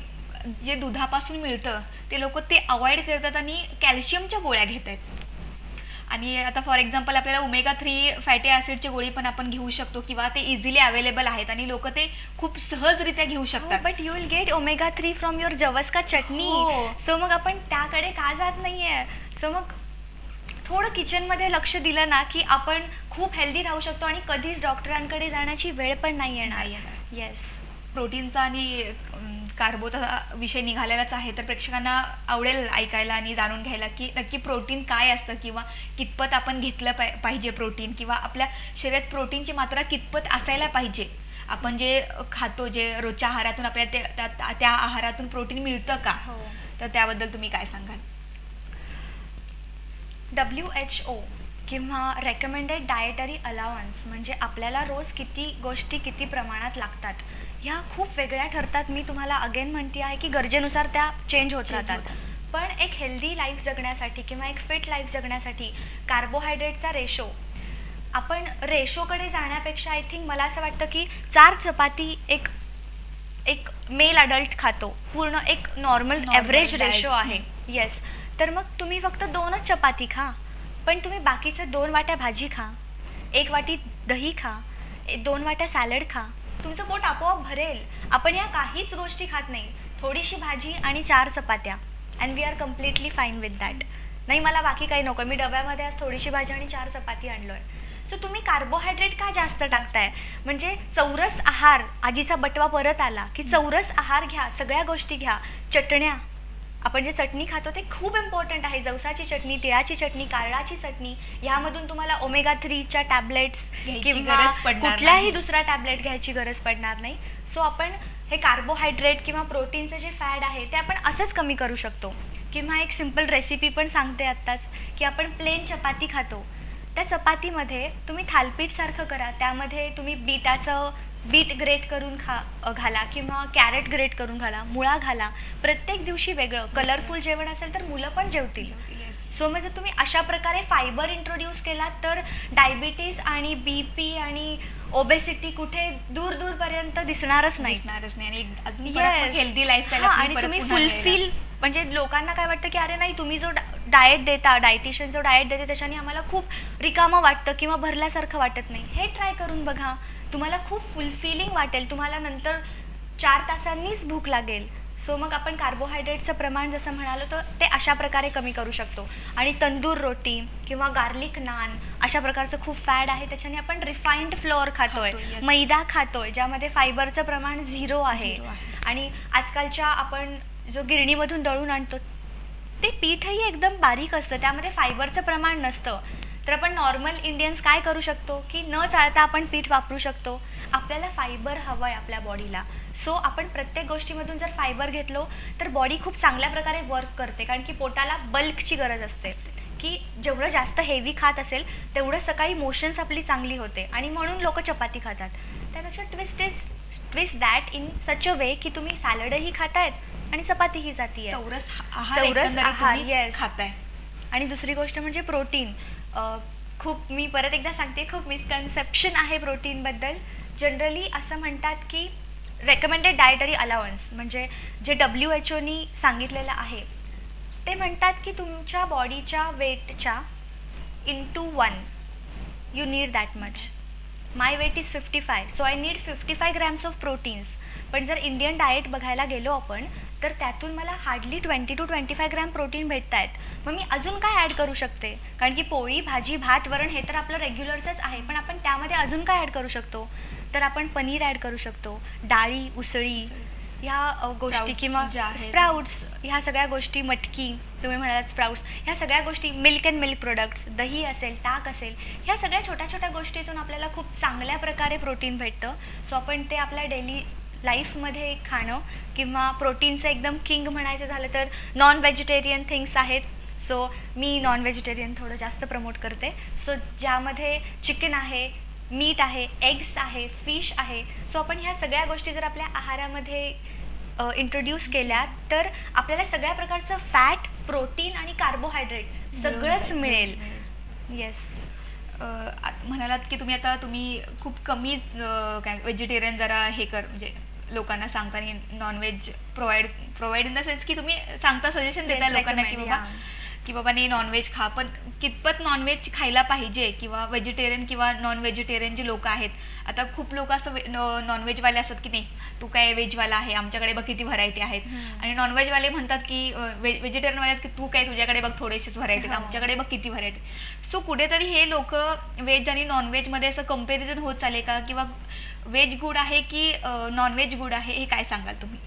जे दुधापासून मिळतं ते लोक ते अवॉइड करतात आणि कॅल्शियमच्या गोळ्या घेत आहेत. आणि आता फॉर एक्झाम्पल आपल्याला ओमेगा 3 फॅटी ॲसिडची गोळी पण आपण घेऊ शकतो, किंवा ते इझिली अवेलेबल आहेत आणि लोक ते खूप सहजरित्या घेऊ शकतात. But you will get omega 3 from your जवस का चटणी. सो मग आपण त्याकडे का जात नाहीये? सो मग थोडं किचनमध्ये लक्ष दिलं ना की आपण खूप हेल्दी राहू शकतो आणि कधीच डॉक्टरांकडे जाण्याची वेळ पण नाही येणार. येस. प्रोटीनचा आणि कार्बोचा विषय निघालेलाच आहे, तर प्रेक्षकांना आवडेल ऐकायला आणि जाणून घ्यायला की नक्की प्रोटीन काय असतं किंवा कितपत आपण घेतलं पाहिजे प्रोटीन, किंवा आपल्या शरीरात प्रोटीनची मात्रा कितपत असायला पाहिजे. आपण जे खातो, जे रोजच्या आहारातून आपल्याला त्या आहारातून प्रोटीन मिळतं का, तर त्याबद्दल तुम्ही काय सांगाल? WHO किंवा रेकमेंडेड डाएटरी अलाउन्स म्हणजे आपल्याला रोज किती गोष्टी किती प्रमाणात लागतात ह्या खूप वेगळ्या ठरतात. मी तुम्हाला अगेन म्हणते आहे की गरजेनुसार त्या चेंज होत राहतात. पण एक हेल्दी लाईफ जगण्यासाठी किंवा एक फिट लाईफ जगण्यासाठी कार्बोहायड्रेटचा रेशो, आपण रेशोकडे जाण्यापेक्षा आय थिंक मला असं वाटतं की 4 चपाती एक मेल अडल्ट खातो, पूर्ण एक नॉर्मल ॲव्हरेज रेशो आहे. येस. तर मग तुम्ही फक्त 2च चपाती खा, पण तुम्ही बाकीचे 2 वाट्या भाजी खा, 1 वाटी दही खा, 2 वाट्या सॅलड खा, तुमचं पोट आपोआप भरेल. आपण या काहीच गोष्टी खात नाही, थोडीशी भाजी आणि 4 चपात्या, and we are completely fine with that. नाही मला बाकी काही नको, मी डब्यामध्ये आज थोडीशी भाजी आणि 4 चपाती आणलो आहे. सो तुम्ही कार्बोहायड्रेट का जास्त टाकताय? म्हणजे चौरस आहार, आजीचा बटवा परत आला की चौरस आहार घ्या, सगळ्या गोष्टी घ्या. चटण्या, आपण जे चटणी खातो ते खूप इम्पॉर्टंट आहे. जवसाची चटणी, तिळाची चटणी, कारळाची चटणी, ह्यामधून तुम्हाला ओमेगा 3च्या टॅबलेट्स किंवा कुठल्याही दुसरा टॅबलेट घ्यायची गरज पडणार नाही. सो आपण हे कार्बोहायड्रेट किंवा प्रोटीनचे जे फॅट आहे ते आपण असंच कमी करू शकतो. किंवा एक सिम्पल रेसिपी पण सांगते आत्ताच की आपण प्लेन चपाती खातो, त्या चपातीमध्ये तुम्ही थालपीठसारखं करा, त्यामध्ये तुम्ही बीट ग्रेट करून घाला किंवा कॅरेट ग्रेट करून घाला, मुळा घाला. प्रत्येक दिवशी वेगळं कलरफुल जेवण असेल तर मुलं पण जेवतील. सो मग जर तुम्ही अशा प्रकारे फायबर इंट्रोड्यूस केलात तर डायबिटीज आणि BP आणि ओबेसिटी कुठे दूरपर्यंत दिसणारच नाही. आणि अजून हेल्दी लाईफस्टाईल आणि तुम्ही फुलफिल, म्हणजे लोकांना काय वाटतं की अरे नाही, तुम्ही जो डाएट देता, डायटिशियन जो डाएट देते त्याच्याने आम्हाला खूप रिकामं वाटतं किंवा भरल्यासारखं वाटत नाही. हे ट्राय करून बघा, तुम्हाला खूप फुलफिलिंग वाटेल, तुम्हाला नंतर 4 तासांनीच भूक लागेल. सो मग आपण कार्बोहायड्रेटचं प्रमाण जसं म्हणालो तर ते अशा प्रकारे कमी करू शकतो. आणि तंदूर रोटी किंवा गार्लिक नान अशा प्रकारचं खूप फॅट आहे, त्याच्याने आपण रिफाईंड फ्लोअर खातोय, मैदा खातोय, ज्यामध्ये फायबरचं प्रमाण 0 आहे. आणि आजकालच्या आपण जो गिरणीमधून दळून आणतो ते पीठही एकदम बारीक असतं, त्यामध्ये फायबरचं प्रमाण नसतं. तर आपण नॉर्मल इंडियन्स काय करू शकतो की न चाळता आपण पीठ वापरू शकतो. आपल्याला फायबर हवं आहे आपल्या बॉडीला. सो आपण प्रत्येक गोष्टीमधून जर फायबर घेतलो तर बॉडी खूप चांगल्या प्रकारे वर्क करते, कारण की पोटाला बल्कची गरज असते की जेवढं जास्त हेवी खात असेल तेवढं सकाळी मोशन्स आपली चांगली होते, आणि म्हणून लोक चपाती खातात. त्यापेक्षा ट्विस्ट दॅट इन सच अ वे की तुम्ही सॅलडही खातायत आणि चपातीही जातीये, चौरस आहार येस खाताय. आणि दुसरी गोष्ट म्हणजे प्रोटीन. खूप, मी परत एकदा सांगते, खूप मिसकन्सेप्शन आहे प्रोटीनबद्दल. जनरली असं म्हणतात की रेकमेंडेड डाएटरी अलाउन्स म्हणजे जे WHO सांगितलेलं आहे ते म्हणतात की तुमच्या बॉडीच्या वेटच्या into 1 you need that much. My weight is 55, so I need 55 grams of proteins. पण जर इंडियन डाएट बघायला गेलो आपण तर त्यातून मला हार्डली 20 to 25 ग्रॅम प्रोटीन भेटत आहेत. मग मी अजून काय ॲड करू शकते? कारण की पोळी, भाजी, भात, वरण हे तर आपलं रेग्युलरचंच आहे, पण आपण त्यामध्ये अजून काय ॲड करू शकतो? तर आपण पनीर ॲड करू शकतो, डाळी, उसळी ह्या गोष्टी, किंवा स्प्राउट्स, ह्या सगळ्या गोष्टी, मटकी तुम्ही म्हणालात स्प्राउट्स, ह्या सगळ्या गोष्टी, मिल्क अँड मिल्क प्रोडक्ट्स, दही असेल, ताक असेल, ह्या सगळ्या छोट्या छोट्या गोष्टीतून आपल्याला खूप चांगल्या प्रकारे प्रोटीन भेटतं. सो आपण ते आपल्या डेली लाईफमध्ये खाणं, किंवा प्रोटीनचं एकदम किंग म्हणायचं झालं तर नॉन व्हेजिटेरियन थिंग्स आहेत. सो मी नॉन व्हेजिटेरियन थोडं जास्त प्रमोट करते. सो ज्यामध्ये चिकन आहे, मीट आहे, एग्स आहे, फिश आहे. सो आपण ह्या सगळ्या गोष्टी जर आपल्या आहारामध्ये इंट्रोड्यूस केल्या तर आपल्याला सगळ्या प्रकारचं फॅट, प्रोटीन आणि कार्बोहायड्रेट सगळंच मिळेल. येस. म्हणालात की तुम्ही खूप कमी काय व्हेजिटेरियन जरा हे म्हणजे लोकांना सांगता, आणि non veg provide in the sense की तुम्ही सांगता, सजेशन देता लोकांना की बाबा की बाबा नाही नॉनव्हेज खा, पण कितपत नॉनव्हेज खायला पाहिजे किंवा व्हेजिटेरियन किंवा नॉन व्हेजिटेरियन जे लोक आहेत, आता खूप लोक असं नॉनव्हेजवाले असतात की नाही तू काय व्हेजवाला आहे, आमच्याकडे बघ किती व्हरायटी आहेत, आणि नॉनव्हेजवाले म्हणतात की व्हेजिटेरियनवाले की तू काय तुझ्याकडे बघ थोडेसेच व्हरायटी आहेत, आमच्याकडे बघ किती व्हरायटी. सो कुठेतरी हे लोक व्हेज आणि नॉनव्हेजमध्ये असं कम्पॅरिझन होत चालले का, किंवा व्हेज गुड आहे की नॉनव्हेज गुड आहे, हे काय सांगाल तुम्ही?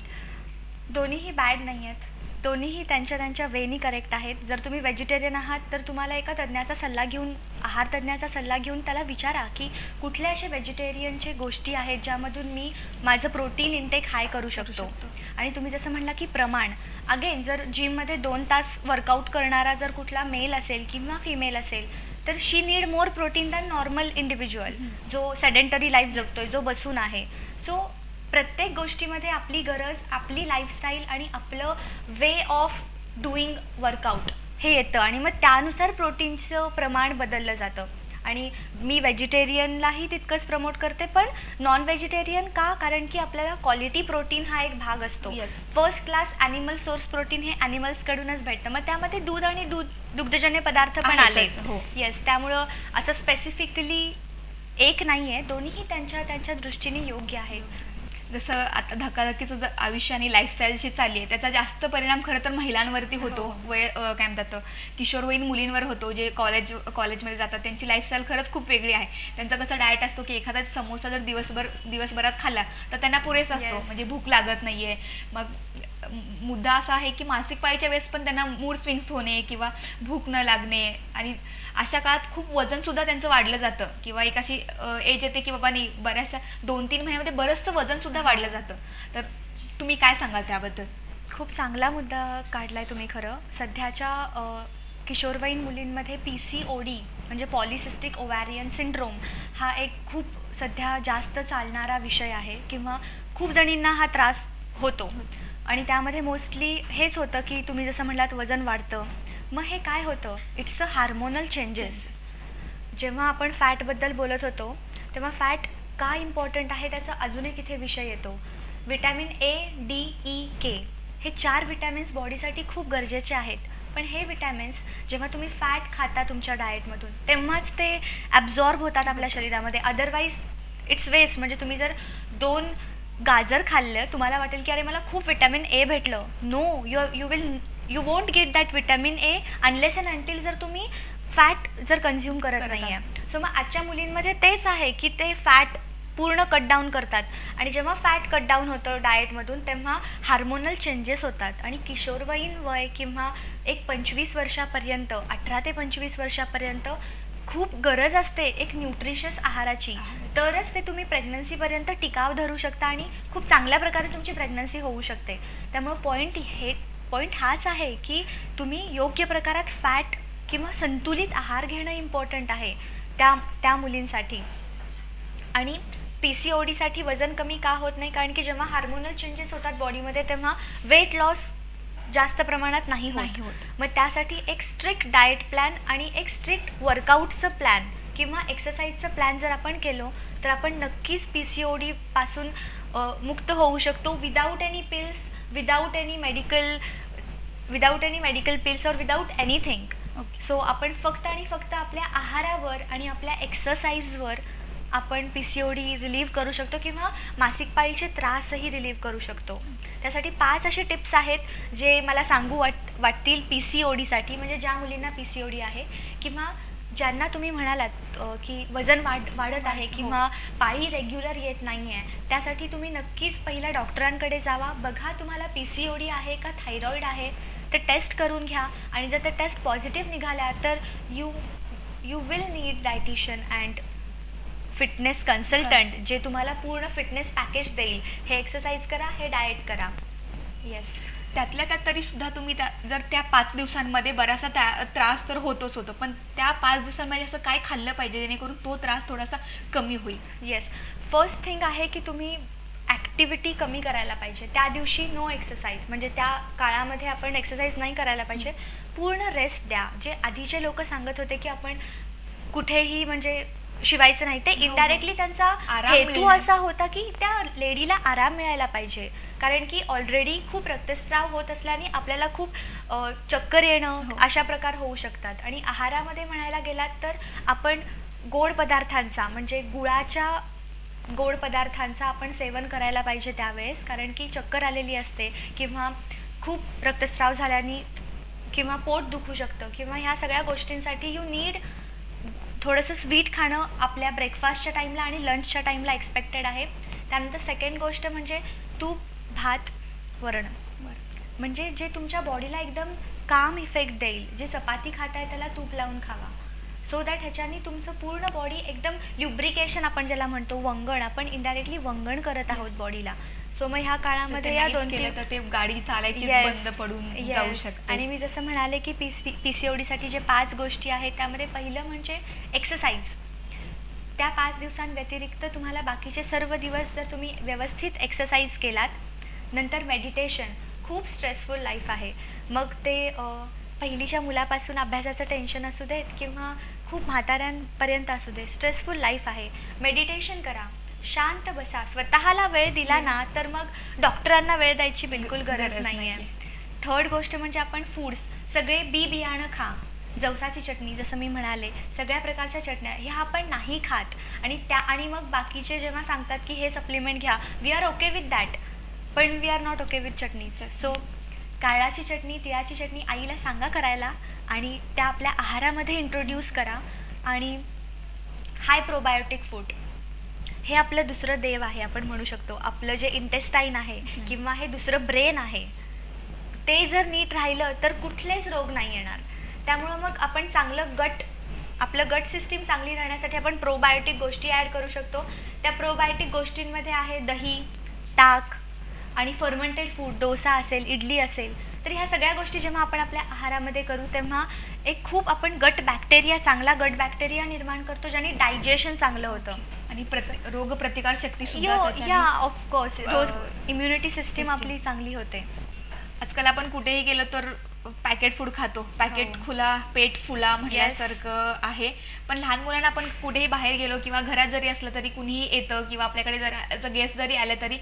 दोन्हीही बॅड नाही आहेत, दोन्हीही त्यांच्या त्यांच्या वेनी करेक्ट आहेत. जर तुम्ही व्हेजिटेरियन आहात तर तुम्हाला एका तज्ज्ञाचा सल्ला घेऊन, आहार तज्ज्ञाचा सल्ला घेऊन त्याला विचारा की कुठल्या अशा व्हेजिटेरियनचे गोष्टी आहेत ज्यामधून मी माझं प्रोटीन इंटेक हाय करू शकतो. आणि तुम्ही जसं म्हणला की प्रमाण, अगेन जर जिममध्ये 2 तास वर्कआउट करणारा जर कुठला मेल असेल किंवा फिमेल असेल तर she need more protein than normal individual जो सेडेंटरी लाईफ जगतोय, जो बसून आहे. सो प्रत्येक गोष्टीमध्ये आपली गरज, आपली लाईफस्टाईल आणि आपलं वे ऑफ डुईंग वर्कआउट हे येतं, आणि मग त्यानुसार प्रोटीनचं प्रमाण बदललं जातं. आणि मी व्हेजिटेरियनलाही तितकंच प्रमोट करते, पण नॉन व्हेजिटेरियन का, कारण की आपल्याला क्वालिटी प्रोटीन हा एक भाग असतो. First class animal source protein हे ॲनिमल्सकडूनच भेटतं, मग त्यामध्ये दूध आणि दुग्धजन्य पदार्थ पण आले. येस, त्यामुळं असं स्पेसिफिकली एक नाही आहे, दोन्हीही त्यांच्या त्यांच्या दृष्टीने योग्य आहे. जसं आता धकाधकीचं जर आयुष्य आणि लाईफस्टाईल जी चालली आहे त्याचा जास्त परिणाम खरं तर महिलांवरती होतो. काय म्हणतात किशोरवयीन मुलींवर होतो, जे कॉलेजमध्ये जातात. त्यांची लाईफस्टाईल खरंच खूप वेगळी आहे. त्यांचा कसं डाएट असतो की एखादा समोसा जर दिवसभरात खाल्ला तर त्यांना पुरेसा असतो, म्हणजे भूक लागत नाहीये. मग मुद्दा असा आहे की मासिक पाळीच्या वेळेस पण त्यांना मूड स्विंग्स होणे किंवा भूक न लागणे, आणि अशा काळात खूप वजन सुद्धा त्यांचं वाढलं जातं, किंवा एक अशी एज येते की बाबा नाही बऱ्याचशा 2-3 महिन्यामध्ये बरंचसं वजन सुद्धा वाढलं जातं. तर तुम्ही काय सांगाल त्याबद्दल? खूप चांगला मुद्दा काढलाय तुम्ही. खरं सध्याच्या किशोरवयीन मुलींमध्ये PCOD म्हणजे पॉलिसिस्टिक ओव्हॅरियन सिंड्रोम हा एक खूप सध्या जास्त चालणारा विषय आहे, किंवा खूप जणींना हा त्रास होतो. आणि त्यामध्ये मोस्टली हेच होतं की तुम्ही जसं म्हटलात वजन वाढतं. मग हे काय होतं, इट्स अ हार्मोनल चेंजेस. जेव्हा आपण फॅटबद्दल बोलत होतो तेव्हा फॅट का इम्पॉर्टंट आहे त्याचा अजून एक इथे विषय येतो. Vitamin A, D, E, K हे 4 विटॅमिन्स बॉडीसाठी खूप गरजेचे आहेत. पण हे विटॅमिन्स जेव्हा तुम्ही फॅट खाता तुमच्या डाएटमधून तेव्हाच ते ॲब्झॉर्ब होतात आपल्या शरीरामध्ये, अदरवाईज इट्स वेस्ट. म्हणजे तुम्ही जर 2 गाजर खाल्लं, तुम्हाला वाटेल की अरे मला खूप विटॅमिन A भेटलं. No, you won't get that vitamin A unless and until जर तुम्ही फॅट जर कन्झ्युम करत नाही आहे. सो मग आजच्या मुलींमध्ये तेच आहे की ते फॅट पूर्ण कट डाऊन करतात, आणि जेव्हा फॅट कट डाऊन होतं डाएटमधून तेव्हा हार्मोनल चेंजेस होतात. आणि किशोरवयीन वय किंवा एक 25 वर्षापर्यंत, 18 ते 25 वर्षापर्यंत खूप गरज असते एक न्यूट्रिशियस आहाराची, तरच ते तुम्ही प्रेग्नन्सीपर्यंत टिकाव धरू शकता आणि खूप चांगल्या प्रकारे तुमची प्रेग्नन्सी होऊ शकते. त्यामुळे पॉईंट हाच आहे की तुम्ही योग्य प्रकारात फॅट किंवा संतुलित आहार घेणं इम्पॉर्टंट आहे त्या मुलींसाठी. आणि PCODसाठी वजन कमी का होत नाही, कारण की जेव्हा हार्मोनल चेंजेस होतात बॉडीमध्ये तेव्हा वेट लॉस जास्त प्रमाणात नाही होत. मग त्यासाठी एक स्ट्रिक्ट डाएट प्लॅन आणि एक स्ट्रिक्ट वर्कआउटचं प्लॅन किंवा एक्सरसाइजचं प्लॅन जर आपण केलो तर आपण नक्कीच PCOD पासून मुक्त होऊ शकतो, without any pills, without any medical pills और विदाऊट एनिथिंग. सो आपण फक्त आणि फक्त आपल्या आहारावर आणि आपल्या एक्सरसाइजवर आपण PCOD रिलीव्ह करू शकतो किंवा मासिक पाळीचे त्रासही रिलीव्ह करू शकतो. त्यासाठी 5 असे टिप्स आहेत जे मला सांगू वाटतील PCODसाठी, म्हणजे ज्या मुलींना PCOD आहे किंवा ज्यांना तुम्ही म्हणालात की वजन वाढत आहे किंवा पाळी रेग्युलर येत नाही आहे, त्यासाठी तुम्ही नक्कीच पहिल्या डॉक्टरांकडे जावा. बघा तुम्हाला PCOD आहे का थायरॉईड आहे ते टेस्ट करून घ्या, आणि जर ते टेस्ट पॉझिटिव्ह निघाल्या तर you will need dietitian and fitness consultant जे तुम्हाला पूर्ण फिटनेस पॅकेज देईल. हे एक्सरसाइज करा, हे डाएट करा. येस, त्यातल्या त्यात तरी सुद्धा तुम्ही जर त्या 5 दिवसांमध्ये बराचसा त्रास तर होतोच होतो, पण त्या 5 दिवसांमध्ये असं काय खाल्लं पाहिजे जेणेकरून तो त्रास थोडासा कमी होईल? येस, फर्स्ट थिंग आहे की तुम्ही ॲक्टिव्हिटी कमी करायला पाहिजे. त्या दिवशी नो एक्सरसाइज, म्हणजे त्या काळामध्ये आपण एक्सरसाइज नाही करायला पाहिजे. पूर्ण रेस्ट द्या. जे आधीचे लोक सांगत होते की आपण कुठेही म्हणजे शिवायचं नाही. ते इनडायरेक्टली त्यांचा हेतू असा होता की त्या लेडीला आराम मिळायला पाहिजे, कारण की ऑलरेडी खूप रक्तस्राव होत असल्याने आपल्याला खूप चक्कर येणं अशा प्रकार होऊ शकतात. आणि आहारामध्ये म्हणायला गेलात तर आपण गोड पदार्थांचा म्हणजे गुळाच्या गोड पदार्थांचा आपण सेवन करायला पाहिजे त्यावेळेस, कारण की चक्कर आलेली असते किंवा खूप रक्तस्राव झाल्याने किंवा पोट दुखू शकतं किंवा ह्या सगळ्या गोष्टींसाठी यू नीड थोडंसं स्वीट खाणं आपल्या ब्रेकफास्टच्या टाईमला आणि लंचच्या टाईमला एक्सपेक्टेड आहे. त्यानंतर सेकंड गोष्ट म्हणजे तूप, भात, वरण, म्हणजे जे तुमच्या बॉडीला एकदम काम इफेक्ट देईल. जे चपाती खाताय त्याला तूप लावून खावा, सो दॅट ह्याच्याने तुमचं पूर्ण बॉडी एकदम ल्युब्रिकेशन आपण ज्याला म्हणतो, वंगण, आपण इनडायरेक्टली वंगण करत आहोत बॉडीला. सो मग ह्या काळामध्ये या दोन तर ते गाडी चालायची बंद पडून जाऊ शकते. आणि मी जसं म्हणाले की PCOD साठी जे 5 गोष्टी आहेत त्यामध्ये पहिलं म्हणजे एक्सरसाइज. त्या 5 दिवसांव्यतिरिक्त तुम्हाला बाकीचे सर्व दिवस जर तुम्ही व्यवस्थित एक्सरसाइज केलात. नंतर मेडिटेशन. खूप स्ट्रेसफुल लाईफ आहे, मग ते पहिलीच्या मुलापासून अभ्यासाचं टेन्शन असू देत किंवा खूप म्हाताऱ्यांपर्यंत असू दे, स्ट्रेसफुल लाईफ आहे. मेडिटेशन करा, शांत बसा, स्वतःला वेळ दिला ना तर मग डॉक्टरांना वेळ द्यायची बिलकुल गरज नाही आहे. थर्ड गोष्ट म्हणजे आपण फूड्स सगळे बियाणं खा. जवसाची चटणी जसं मी म्हणाले, सगळ्या प्रकारच्या चटण्या ह्या आपण नाही खात. आणि मग बाकीचे जेव्हा सांगतात की हे सप्लिमेंट घ्या, we are okay with that, पण we are not okay with chutney. So कारळाची चटणी, तिळाची चटणी आईला सांगा करायला आणि त्या आपल्या आहारामध्ये इंट्रोड्यूस करा. आणि हाय प्रोबायोटिक फूड हे आपलं दुसरं देव आहे आपण म्हणू शकतो. आपलं जे इंटेस्टाईन आहे किंवा हे दुसरं ब्रेन आहे, ते जर नीट राहिलं तर कुठलेच रोग नाही येणार. त्यामुळं मग आपण चांगलं आपलं गट सिस्टीम चांगली राहण्यासाठी आपण प्रोबायोटिक गोष्टी ॲड करू शकतो. त्या प्रोबायोटिक गोष्टींमध्ये आहे दही, ताक आणि फर्मेंटेड फूड. डोसा असेल, इडली असेल, तर ह्या सगळ्या गोष्टी जेव्हा आपण आपल्या आहारामध्ये करू तेव्हा एक खूप आपण चांगला गट बॅक्टेरिया निर्माण करतो, ज्याने डायजेशन चांगलं होतं आणि रोगप्रतिकार शक्ती सुद्धा या ऑफकोर्स इम्युनिटी सिस्टीम आपली चांगली होते. आजकाल आपण कुठेही गेलो तर पॅकेट फूड खातो. पॅकेट खुला पेट फुला म्हटल्यासारखं आहे. पण लहान मुलांना आपण कुठेही बाहेर गेलो किंवा घरात जरी असलं तरी कुणीही येतं किंवा आपल्याकडे जर गेस्ट जरी आले तरी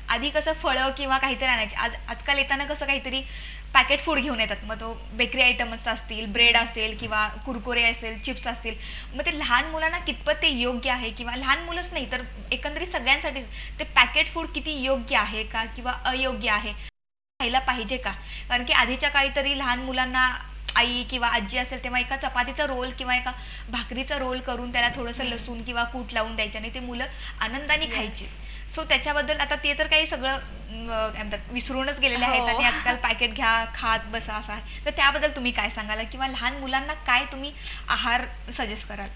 आधी कसं फळं किंवा काहीतरी आणायचे, आजकाल येताना कसं काहीतरी पॅकेट फूड घेऊन येतात. मग तो बेकरी आयटम्स असतील, ब्रेड असेल किंवा कुरकुरे असेल, चिप्स असतील. मग ते लहान मुलांना कितपत ते योग्य आहे किंवा लहान मुलंच नाही तर एकंदरीत सगळ्यांसाठीच ते पॅकेट फूड किती योग्य आहे का किंवा अयोग्य आहे, खायला पाहिजे का? कारण की आधीच्या काळी तरी लहान मुलांना आई किंवा आजी असेल तेव्हा एका चपातीचा रोल किंवा एका भाकरीचा रोल करून त्याला थोडंसं लसूण किंवा कूट लावून द्यायचे आणि ते मुलं आनंदाने खायचे. सो त्याच्याबद्दल आता ते तर काही सगळं काय म्हणतात विसरूनच गेलेले आहेत आणि आजकाल पॅकेट घ्या, खात बसा असं आहे. तर त्याबद्दल तुम्ही काय सांगाल किंवा लहान मुलांना काय तुम्ही आहार सजेस्ट कराल?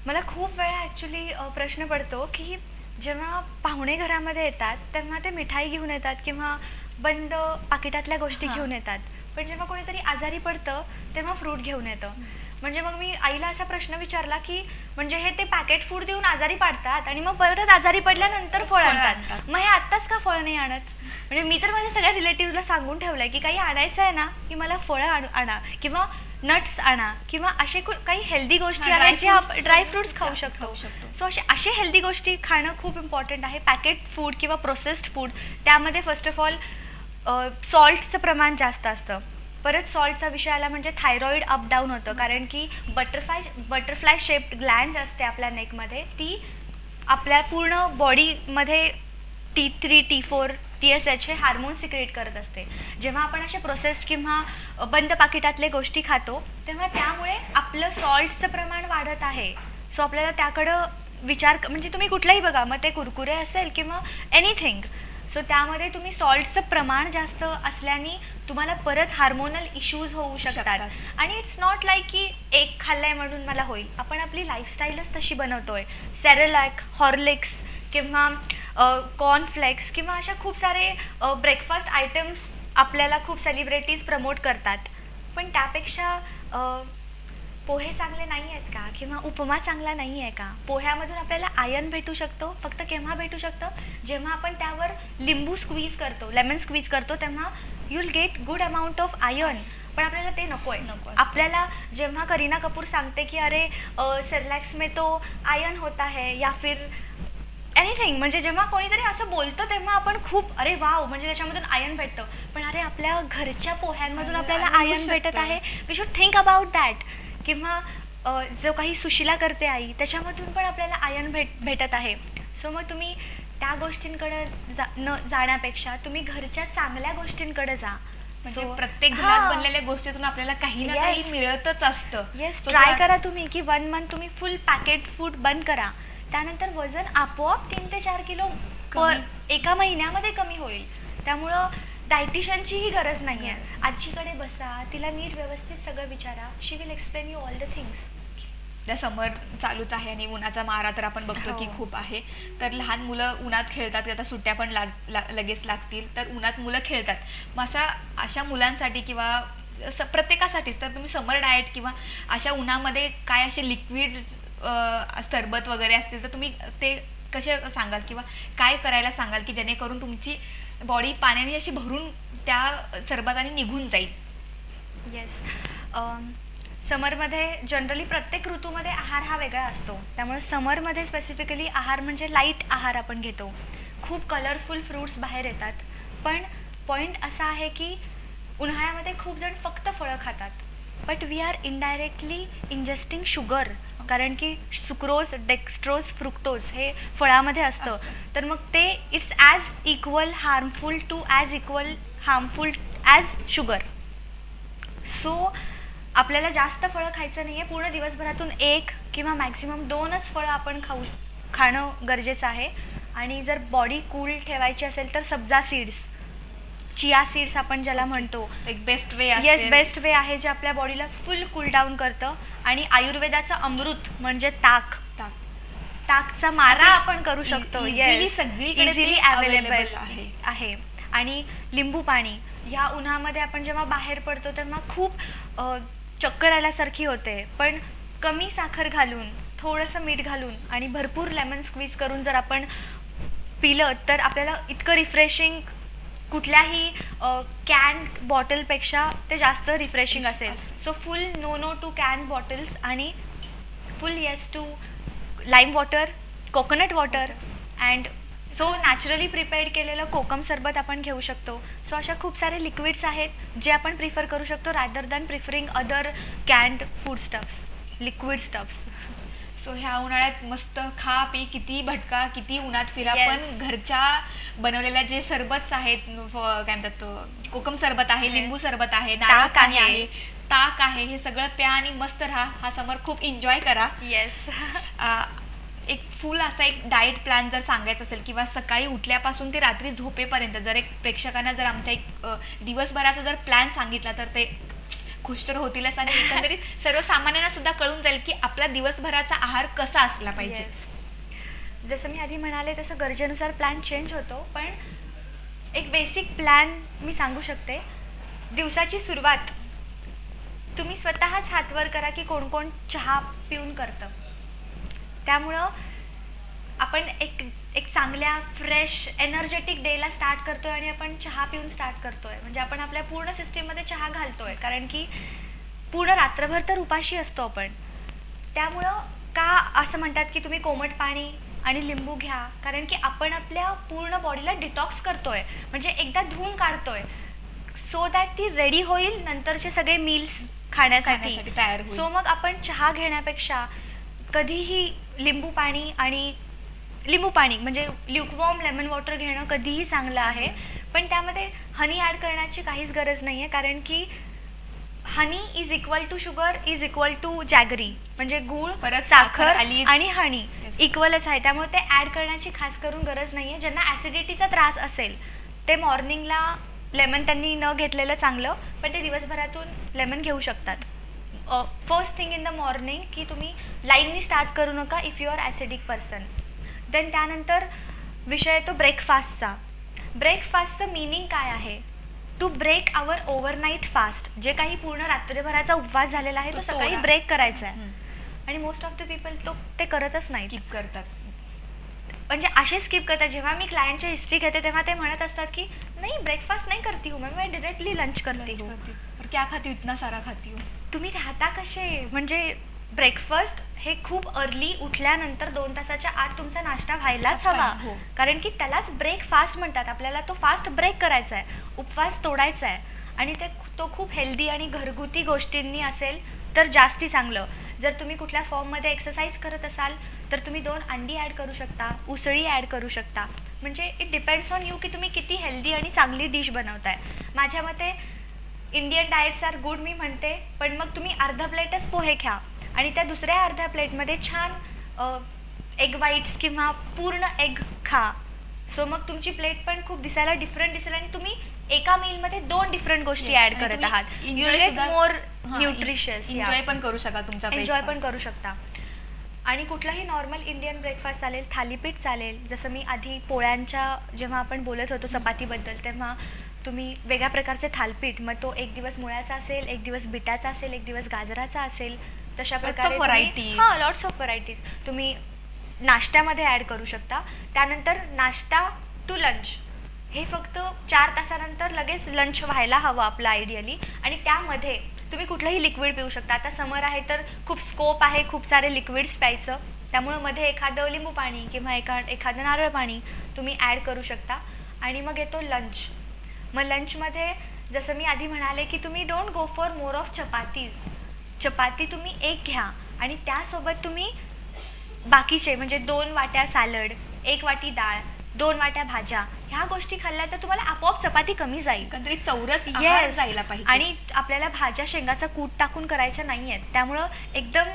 मला खूप वेळा ॲक्च्युली प्रश्न पडतो की जेव्हा पाहुणे घरामध्ये येतात तेव्हा ते मिठाई घेऊन येतात किंवा बंद पाकिटातल्या गोष्टी घेऊन येतात, पण जेव्हा कोणीतरी आजारी पडतं तेव्हा फ्रूट घेऊन येतं. म्हणजे मग मी आईला असा प्रश्न विचारला की म्हणजे हे ते पॅकेट फूड देऊन आजारी पडतात आणि मग परत आजारी पडल्यानंतर फळ आणतात, मग हे आत्ताच का फळ नाही आणत? म्हणजे मी तर माझ्या सगळ्या रिलेटिव्हला सांगून ठेवलंय की काही आणायचं आहे ना की मला फळं आणा किंवा नट्स आणा किंवा असे काही हेल्दी गोष्टी आहेत जे आपण ड्रायफ्रुट्स खाऊ शकतो. सो असे हेल्दी गोष्टी खाणं खूप इम्पॉर्टंट आहे. पॅकेट फूड किंवा प्रोसेस्ड फूड त्यामध्ये फर्स्ट ऑफ ऑल सॉल्टचं प्रमाण जास्त असतं. परत सॉल्टचा विषय आला म्हणजे थायरॉइड अप डाऊन होतं, कारण की बटरफ्लाय शेप्ड ग्लँड असते आपल्या नेकमध्ये, ती आपल्या पूर्ण बॉडीमध्ये T3, T4, TSH हे हार्मोन सिक्रेट करत असते. जेव्हा आपण असे प्रोसेस्ड किंवा बंद पाकिटातले गोष्टी खातो तेव्हा त्यामुळे आपलं सॉल्टचं प्रमाण वाढत आहे. सो आपल्याला त्याकडं म्हणजे तुम्ही कुठलाही बघा, मग ते कुरकुरे असेल किंवा एनिथिंग, सो त्यामध्ये तुम्ही सॉल्टचं प्रमाण जास्त असल्याने तुम्हाला परत हार्मोनल इश्यूज होऊ शकतात. आणि इट्स नॉट लाईक की एक खाल्लंय म्हणून मला होईल. आपण आपली लाईफस्टाईलच तशी बनवतोय. सेरेलॅक, हॉर्लिक्स किंवा कॉर्नफ्लेक्स किंवा अशा खूप सारे ब्रेकफास्ट आयटम्स आपल्याला खूप सेलिब्रिटीज प्रमोट करतात, पण त्यापेक्षा पोहे चांगले नाही आहेत का किंवा उपमा चांगला नाही आहे का? पोह्यामधून आपल्याला आयर्न भेटू शकतो, फक्त केव्हा भेटू शकतं? जेव्हा आपण त्यावर लिंबू स्क्वीज करतो, लेमन स्क्वीज करतो, तेव्हा you will get good amount of iron. पण आपल्याला ते नकोय. नको आपल्याला जेव्हा करीना कपूर सांगते की अरे सेरेलॅक्स में तो आयन होता है या फिर एनिथिंग, म्हणजे जेव्हा कोणीतरी असं बोलतं तेव्हा आपण खूप अरे वाव म्हणजे त्याच्यामधून आयन भेटतं. पण अरे आपल्या घरच्या पोह्यांमधून आपल्याला आयन भेटत आहे. We should think about that. किंवा जो काही सुशिला करते आई त्याच्यामधून पण आपल्याला आयन भेटत आहे. सो मग तुम्ही त्या गोष्टींकडे न जाण्यापेक्षा तुम्ही घरच्या चांगल्या गोष्टींकडे जा. म्हणजे प्रत्येक घरात बनलेल्या गोष्टीतून आपल्याला काही ना काही मिळतच असतं. येस, ट्राय करा तुम्ही की 1 मंथ तुम्ही फुल पॅकेट फूड बंद करा. त्यानंतर वजन आपोआप 3 ते 4 किलो एका महिन्यामध्ये कमी होईल. त्यामुळं डायटिशियनचीही गरज नाही आहे. आजीकडे बसा, तिला नीट व्यवस्थित सगळं विचारा. She will explain you all the things. त्या समर चालूच आहे आणि उन्हाचा मारा तर आपण बघतो की खूप आहे. तर लहान मुलं उन्हात खेळतात, आता सुट्ट्या पण लगेच लागतील, तर उन्हात मुलं खेळतात. मग अशा मुलांसाठी किंवा प्रत्येकासाठीच तर तुम्ही समर डाएट किंवा अशा उन्हामध्ये काय असे लिक्विड सरबत वगैरे असतील तर तुम्ही ते कसे सांगाल किंवा काय करायला सांगाल की जेणेकरून तुमची बॉडी पाण्याने अशी भरून त्या सरबताने निघून जाईल? येस, समरमध्ये जनरली प्रत्येक ऋतूमध्ये आहार हा वेगळा असतो. त्यामुळे समरमध्ये स्पेसिफिकली आहार म्हणजे लाईट आहार आपण घेतो. खूप कलरफुल फ्रूट्स बाहेर येतात. पण पॉईंट असा आहे की उन्हाळ्यामध्ये खूप जण फक्त फळं खातात. But we are indirectly ingesting sugar. कारण की सुक्रोज, डेक्स्ट्रोज, फ्रुक्टोज हे फळामध्ये असतं. तर मग ते it's as equal harmful to as equal harmful as sugar. So आपल्याला जास्त फळं खायचं नाही आहे. पूर्ण दिवसभरातून 1 किंवा मॅक्झिमम 2च फळं आपण खाणं गरजेचं आहे. आणि जर बॉडी कूल ठेवायची असेल तर सब्जा सीड्स, चिया सीड्स आपण ज्याला म्हणतो, एक best way. Yes, best way आहे जे आपल्या बॉडीला फुल कूल डाऊन करतं. आणि आयुर्वेदाचं अमृत म्हणजे ताकचा मारा आपण करू शकतो. इझिली अवेलेबल आहे. आणि लिंबू पाणी ह्या उन्हामध्ये आपण जेव्हा बाहेर पडतो तेव्हा खूप चक्कर आल्यासारखी होते. पण कमी साखर घालून, थोडंसं मीठ घालून आणि भरपूर लेमन स्क्वीज करून जर आपण पिलं तर आपल्याला इतकं रिफ्रेशिंग कुठल्याही कॅन बॉटलपेक्षा ते जास्त रिफ्रेशिंग असेल. So full no to can bottles आणि full yes to lime water, coconut water and so naturally prepared केलेलं कोकम सरबत आपण घेऊ शकतो. सो अशा खूप सारे लिक्विड्स आहेत जे आपण प्रिफर करू शकतो rather than preferring other kind food stuffs, liquid stuffs. So ह्या उन्हाळ्यात मस्त खा पी, किती भटका, किती उन्हात फिरा, पण घरच्या बनवलेल्या जे सरबत आहेत, काय म्हणतात, कोकम सरबत आहे, लिंबू सरबत आहे, नारळ पाणी आहे, ताक आहे, हे सगळं प्या आणि मस्त राहा. हा समर खूप एन्जॉय करा. येस. एक फुल असा एक डाएट प्लॅन जर सांगायचा असेल किंवा सकाळी उठल्यापासून ते रात्री झोपेपर्यंत जर एक प्रेक्षकांना जर आमच्या एक दिवसभराचा जर प्लॅन सांगितला तर ते खुश तर होतीलच आणि एकंदरीत सर्वसामान्यांना सुद्धा कळून जाईल की आपला दिवसभराचा आहार कसा असला पाहिजे. जसं मी आधी म्हणाले तसं गरजेनुसार प्लॅन चेंज होतो. पण एक बेसिक प्लॅन मी सांगू शकते. दिवसाची सुरुवात तुम्ही स्वतःच हातवर करा की कोण कोण चहा पिऊन करतं. त्यामुळं आपण एक चांगल्या फ्रेश एनर्जेटिक डेला स्टार्ट करतोय आणि आपण चहा पिऊन स्टार्ट करतोय. म्हणजे आपण आपल्या पूर्ण सिस्टीममध्ये चहा घालतोय. कारण की पूर्ण रात्रभर तर उपाशी असतो आपण. त्यामुळं का असं म्हणतात की तुम्ही कोमट पाणी आणि लिंबू घ्या, कारण की आपण आपल्या पूर्ण बॉडीला डिटॉक्स करतोय, म्हणजे एकदा धुवून काढतोय सो दॅट ती रेडी होईल नंतरचे सगळे मील्स खाण्यासाठी तयार होईल. सो मग आपण चहा घेण्यापेक्षा कधीही लिंबू पाणी म्हणजे ल्युकवॉर्म लेमन वॉटर घेणं कधीही चांगलं आहे. पण त्यामध्ये हनी ॲड करण्याची काहीच गरज नाही आहे. कारण की honey is equal to sugar is equal to jaggery, म्हणजे गूळ, साखर आणि हनी इक्वलच आहे. त्यामुळे ते ॲड करण्याची खास करून गरज नाही आहे. ज्यांना ॲसिडिटीचा त्रास असेल ते मॉर्निंगला लेमन त्यांनी न घेतलेलं चांगलं, पण ते दिवसभरातून लेमन घेऊ शकतात. First thing in the morning की तुम्ही लाईननी स्टार्ट करू नका if you are acidic person. Then त्यानंतर विषय येतो ब्रेकफास्टचा. ब्रेकफास्टचं मिनिंग काय आहे? To break our overnight fast. जे काही पूर्ण रात्रभराचा उपवास झालेला आहे तो सकाळी ब्रेक करायचा आहे. आणि मोस्ट ऑफ द पीपल ते करतच नाही, स्किप करतात. म्हणजे असे स्किप करतात. जेव्हा मी क्लायंटची हिस्ट्री घेते तेव्हा ते म्हणत असतात की नाही ब्रेकफास्ट नाही करती हूँ मैं डायरेक्टली लंच करती हूँ. क्या खाती हूँ इतना सारा खाती हूँ. तुम्ही राहता कसे, म्हणजे ब्रेकफास्ट हे खूप अर्ली उठल्यानंतर 2 तासाच्या आत तुमचा नाश्ता व्हायलाच हवा. हो. कारण की त्यालाच ब्रेकफास्ट म्हणतात. आपल्याला तो फास्ट ब्रेक करायचा आहे, उपवास तोडायचा आहे. आणि तो खूप हेल्दी आणि घरगुती गोष्टींनी असेल तर जास्ती चांगलं. जर तुम्ही कुठल्या फॉर्ममध्ये एक्सरसाइज करत असाल तर तुम्ही 2 अंडी ॲड करू शकता, उसळी ॲड करू शकता. म्हणजे इट डिपेंड्स ऑन यू की तुम्ही किती हेल्दी आणि चांगली डिश बनवताय. माझ्या मते इंडियन डाएट्स आर गुड मी म्हणते, पण मग तुम्ही अर्धा प्लेटच पोहे घ्या आणि त्या दुसऱ्या अर्ध्या प्लेटमध्ये छान एग व्हाईट्स किंवा पूर्ण एग खा. सो मग तुमची प्लेट पण खूप दिसायला डिफरंट दिसेल आणि तुम्ही एका मीलमध्ये 2 डिफरंट गोष्टी ॲड करत आहात. You get more nutritious. Enjoy पण करू शकता तुमचा एन्जॉय पण करू शकता. आणि कुठलाही नॉर्मल इंडियन ब्रेकफास्ट चालेल, थालीपीठ चालेल. जसं मी आधी पोळ्यांच्या जेव्हा आपण बोलत होतो चपातीबद्दल, तेव्हा तुम्ही वेगळ्या प्रकारचे थालीपीठ, मग तो एक दिवस मुळ्याचा असेल, एक दिवस बिटाचा असेल, एक दिवस गाजराचा असेल, तशा प्रकारे लॉट्स ऑफ व्हरायटीज तुम्ही नाश्त्यामध्ये ॲड करू शकता. त्यानंतर नाश्ता टू लंच हे फक्त 4 तासानंतर लगेच लंच व्हायला हवं आपलं आयडियली. आणि त्यामध्ये तुम्ही कुठलंही लिक्विड पिऊ शकता. आता समर आहे तर खूप स्कोप आहे खूप सारे लिक्विड्स प्यायचं. त्यामुळं मध्ये एखादं लिंबू पाणी किंवा एखादं नारळ पाणी तुम्ही ॲड करू शकता. आणि मग येतो लंच. मग लंचमध्ये जसं मी आधी म्हणाले की तुम्ही don't go for more of chapatis. Chapati तुम्ही 1 घ्या आणि त्यासोबत तुम्ही बाकीचे म्हणजे 2 वाट्या सॅलड, 1 वाटी डाळ, 2 वाट्या भाज्या, ह्या गोष्टी खाल्ल्या तर तुम्हाला आपोआप चपाती कमी जाईल. तरी चौरस आहार जायला पाहिजे. आणि आपल्याला भाज्या शेंगाचा कूट टाकून करायच्या नाही आहेत. त्यामुळं एकदम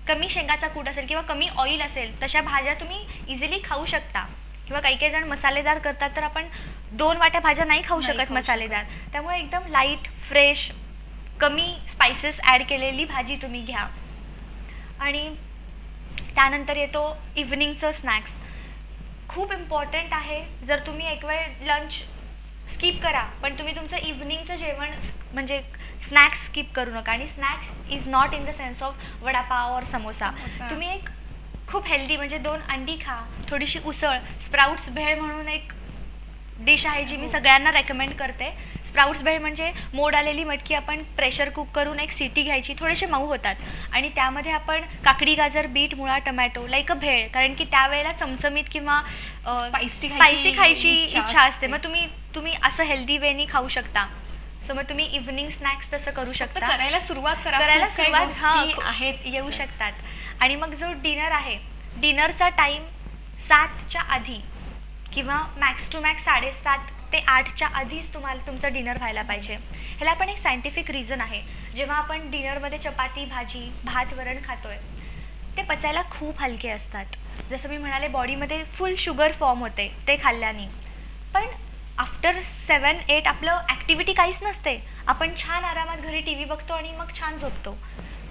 कमी शेंगाचा कूट असेल किंवा कमी ऑइल असेल तशा भाज्या तुम्ही इझिली खाऊ शकता. किंवा काही जण मसालेदार करतात तर आपण 2 वाट्या भाज्या नाही खाऊ शकत मसालेदार. त्यामुळे एकदम लाईट फ्रेश कमी स्पायसेस ॲड केलेली भाजी तुम्ही घ्या. आणि त्यानंतर येतो इव्हनिंगचं स्नॅक्स. खूप इम्पॉर्टंट आहे. जर तुम्ही एक वेळ लंच स्किप करा पण तुम्ही तुमचं इव्हनिंगचं जेवण म्हणजे स्नॅक्स स्किप करू नका. आणि snacks is not in the sense of vada pav और समोसा. तुम्ही एक खूप हेल्दी म्हणजे 2 अंडी खा, थोडीशी उसळ, स्प्राउट्स भेळ म्हणून एक डिश आहे जी मी सगळ्यांना रेकमेंड करते. स्प्राउट्स भेळ म्हणजे मोड आलेली मटकी आपण प्रेशर कुक करून एक सिटी घ्यायची, थोडेसे मऊ होतात आणि त्यामध्ये आपण काकडी, गाजर, बीट, मुळा, टमॅटो लाईक अ भेळ. कारण की त्यावेळेला चमचमीत किंवा स्पायसी खायची इच्छा असते. मग तुम्ही असं हेल्दी वेनी खाऊ शकता. सो मग तुम्ही इव्हनिंग स्नॅक्स तसं करू शकता. करायला सुरुवात आहेत येऊ शकतात. आणि मग जो डिनर आहे, डिनरचा टाईम 7च्या आधी किंवा मॅक्स टू मॅक्स 7:30 ते 8च्या आधीच तुम्हाला तुमचं डिनर व्हायला पाहिजे. ह्याला पण एक सायंटिफिक रिझन आहे. जेव्हा आपण डिनरमध्ये चपाती, भाजी, भात, वरण खातोय ते पचायला खूप हलके असतात. जसं मी म्हणाले बॉडीमध्ये फुल शुगर फॉर्म होते ते खाल्ल्याने. पण आफ्टर 7-8 आपलं ॲक्टिव्हिटी काहीच नसते. आपण छान आरामात घरी टी व्ही बघतो आणि मग छान झोपतो.